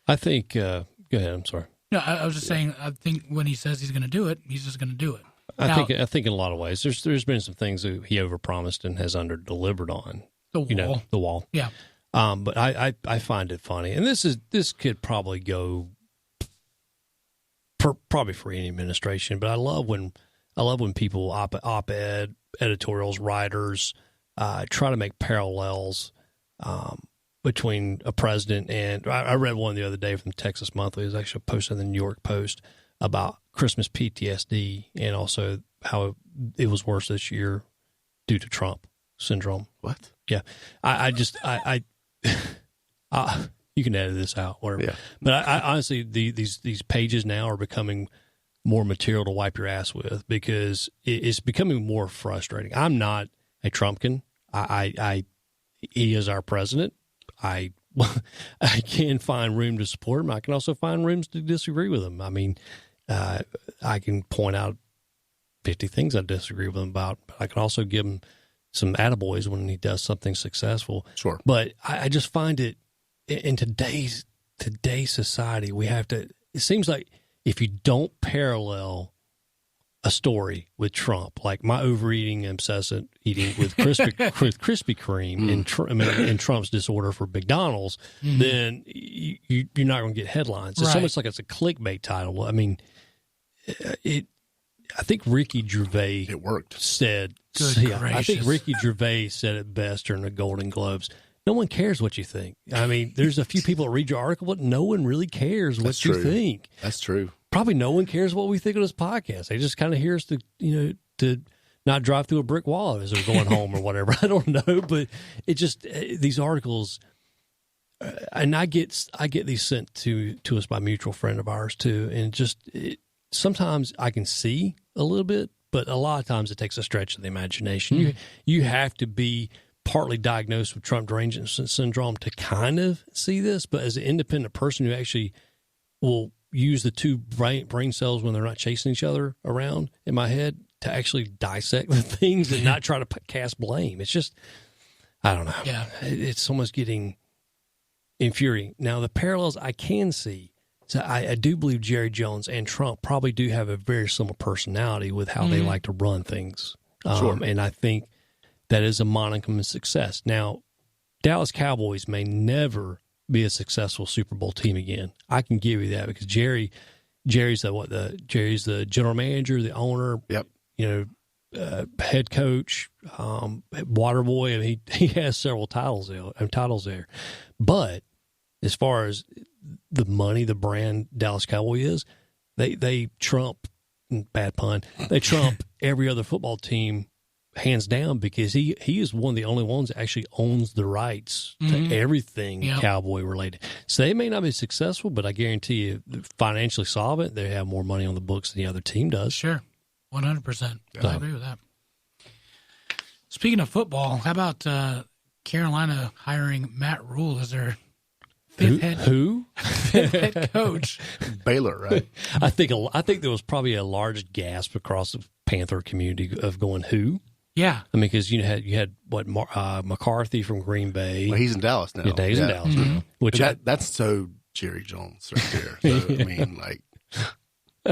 I think, go ahead, I'm sorry. No, I was just saying, I think when he says he's going to do it, he's just going to do it. I think in a lot of ways, there's been some things that he overpromised and has under-delivered on. The wall. The wall. Yeah. But I find it funny, and this could probably go probably for any administration, but I love when people op-ed editorials, writers try to make parallels between a president and I read one the other day from Texas Monthly. It was actually posted in the New York Post about Christmas PTSD and also how it was worse this year due to Trump syndrome. What? Yeah. I you can edit this out, whatever. Yeah. But I honestly, these pages now are becoming more material to wipe your ass with because it's becoming more frustrating. I'm not a Trumpkin. He is our president. I can find room to support him. I can also find rooms to disagree with him. I mean, I can point out 50 things I disagree with him about, but I can also give him some attaboys when he does something successful. Sure. But I just find it in today's society, we have to, it seems like if you don't parallel a story with Trump, like my overeating, obsessive eating with Krispy Kreme and Trump's disorder for McDonald's, then you're not going to get headlines. It's almost like it's a clickbait title. I mean, I think Ricky Gervais said, I think Ricky Gervais said it best during the Golden Globes. No one cares what you think. I mean, there's a few people that read your article, but no one really cares what you think. That's true. Probably no one cares what we think of this podcast. They just kind of hear us to not drive through a brick wall as they're going home or whatever. I don't know, but it just these articles, and I get these sent to us by a mutual friend of ours too, and sometimes I can see a little bit, but a lot of times it takes a stretch of the imagination. You have to be partly diagnosed with Trump derangement syndrome to kind of see this, but as an independent person who actually will use the two brain cells when they're not chasing each other around in my head to actually dissect the things and not try to cast blame. It's just, I don't know. Yeah. It's almost getting infuriating. Now, the parallels I can see, so I do believe Jerry Jones and Trump probably do have a very similar personality with how they like to run things. And I think that is a modicum of success. Now, Dallas Cowboys may never be a successful Super Bowl team again. I can give you that because Jerry's the general manager, the owner, head coach, water boy, and he has several titles there. But as far as the money, the brand Dallas Cowboy is, they trump, bad pun, they trump every other football team hands down because he is one of the only ones that actually owns the rights to everything Cowboy related. So they may not be successful, but I guarantee you, financially solvent, they have more money on the books than the other team does. Sure, 100%. I agree with that. Speaking of football, how about Carolina hiring Matt Rule as their fifth head coach? Baylor, right? I think there was probably a large gasp across the Panther community of going, who? Yeah. I mean, because you had McCarthy from Green Bay. Well, he's in Dallas now. Yeah, he's in Dallas now. Which that's so Jerry Jones right there. So, I mean, like.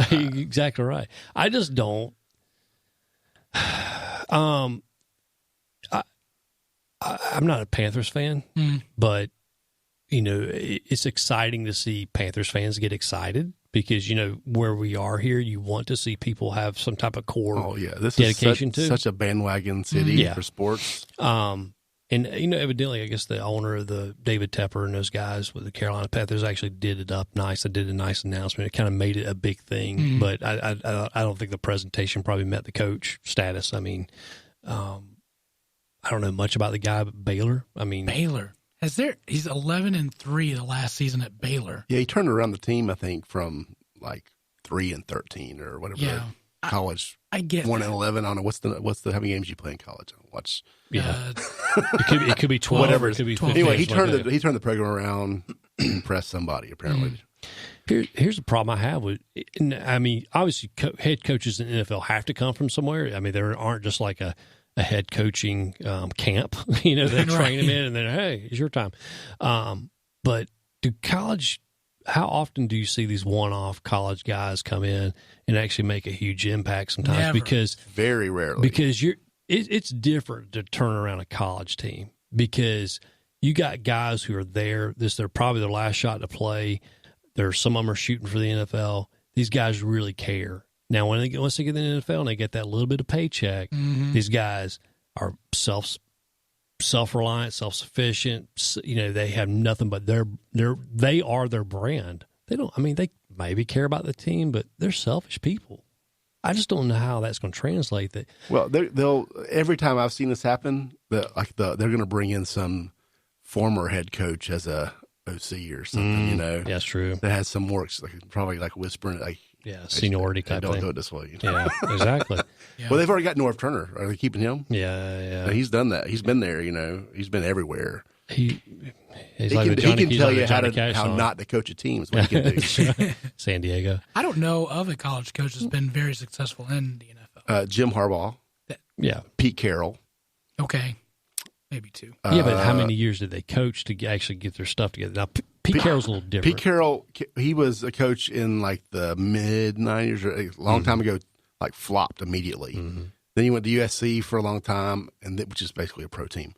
Exactly right. I just don't. I'm not a Panthers fan, but, it's exciting to see Panthers fans get excited. Because, where we are here, you want to see people have some type of core dedication to. Such a bandwagon city for sports. And, evidently, I guess the owner of the David Tepper and those guys with the Carolina Panthers actually did it up nice. They did a nice announcement. It kind of made it a big thing. But I don't think the presentation probably met the coach status. I mean, I don't know much about the guy, but Baylor. Baylor. He's 11-3 the last season at Baylor. Yeah, he turned around the team, I think, from like 3-13 or whatever. Yeah, college. I get 1-11. I don't know what's the how many games you play in college. I don't watch. Yeah, it could be 12. Whatever. It could be 12. Anyway, he turned the program around, impressed somebody apparently. Here's the problem I have with. Obviously, head coaches in the NFL have to come from somewhere. I mean, there aren't just like a head coaching camp, they train them in and then, hey, it's your time. But how often do you see these one-off college guys come in and actually make a huge impact sometimes? Never. Because very rarely. Because it's different to turn around a college team because you got guys who are there. They're probably their last shot to play. Some of them are shooting for the NFL. These guys really care. Now, once they get in the NFL and they get that little bit of paycheck, these guys are self-reliant, self-sufficient. They have nothing but they are their brand. They maybe care about the team, but they're selfish people. I just don't know how that's going to translate that. Well, they'll every time I've seen this happen, they're going to bring in some former head coach as a OC or something. That's true. That has some more probably like whispering like. Yeah, seniority type don't thing. do it this way. Yeah, exactly. Yeah. Well, they've already got Norv Turner. Are they keeping him? Yeah. He's done that. He's been there. He's been everywhere. He can tell you how not to coach a team is what he can do. San Diego. I don't know of a college coach that's been very successful in the NFL. Jim Harbaugh. Yeah. Pete Carroll. Okay. Maybe 2. Yeah, but how many years did they coach to actually get their stuff together? Now, Pete Carroll's a little different. Pete Carroll, he was a coach in like the mid-90s, or a long time ago, like flopped immediately. Then he went to USC for a long time, which is basically a pro team.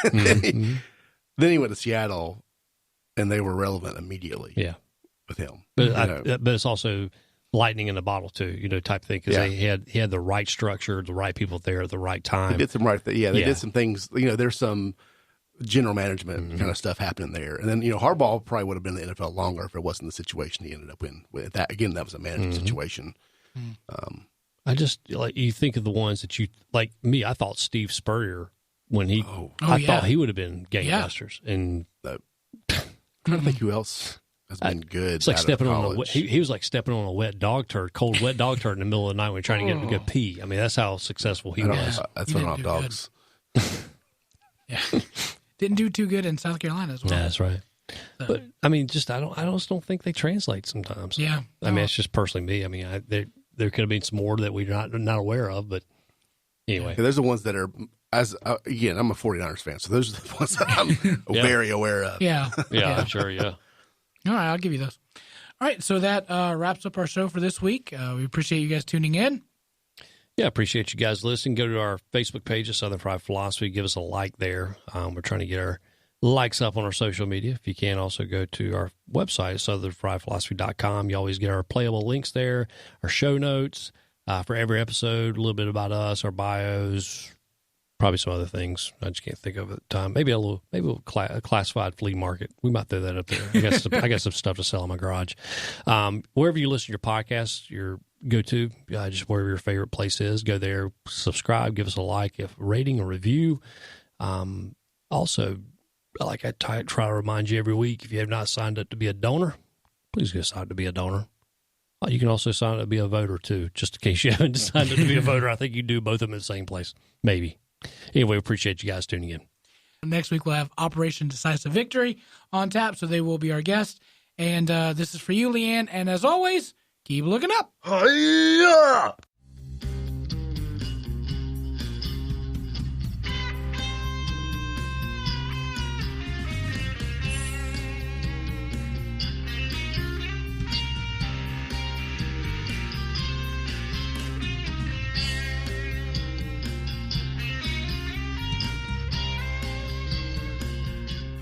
Then he went to Seattle, and they were relevant immediately. Yeah, with him. But but it's also lightning in a bottle too, type thing, because he had the right structure, the right people there at the right time. They did some right. They did some things. There's some general management kind of stuff happening there. And then Harbaugh probably would have been in the NFL longer if it wasn't the situation he ended up in. With that again, that was a management situation. I just you think of the ones that you like. Me, I thought Steve Spurrier when he, I thought he would have been gangbusters. And I'm trying to think who else has been good. It's like stepping on he was like stepping on a cold wet dog turd in the middle of the night when you're trying to get him to go pee. I mean, that's how successful he was. That's what hot dogs. Yeah, didn't do too good in South Carolina as well. Yeah, that's right. So. But I mean, I just don't think they translate sometimes. Yeah, I mean, it's just personally me. I mean, there could have been some more that we're not aware of, but anyway, there's the ones that are. Again, I'm a 49ers fan, so those are the ones that I'm very aware of. Yeah, I'm sure. Yeah. All right, I'll give you those. All right, so that wraps up our show for this week. We appreciate you guys tuning in. Yeah, appreciate you guys listening. Go to our Facebook page of Southern Fried Philosophy. Give us a like there. We're trying to get our likes up on our social media. If you can, also go to our website, southernfriedphilosophy.com. You always get our playable links there, our show notes for every episode, a little bit about us, our bios, probably some other things. I just can't think of it at the time. Maybe a classified flea market. We might throw that up there. I got some stuff to sell in my garage. Wherever you listen to your podcasts, go to, just wherever your favorite place is, go there, subscribe, give us a like, a rating, a review. Also, like I try to remind you every week, if you have not signed up to be a donor, please go sign up to be a donor. You can also sign up to be a voter, too, just in case you haven't signed up to be a voter. I think you do both of them in the same place, maybe. Anyway, appreciate you guys tuning in. Next week, we'll have Operation Decisive Victory on tap, so they will be our guests. And this is for you, Leanne. And as always, keep looking up. Hi-ya!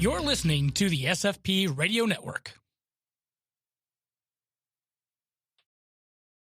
You're listening to the SFP Radio Network.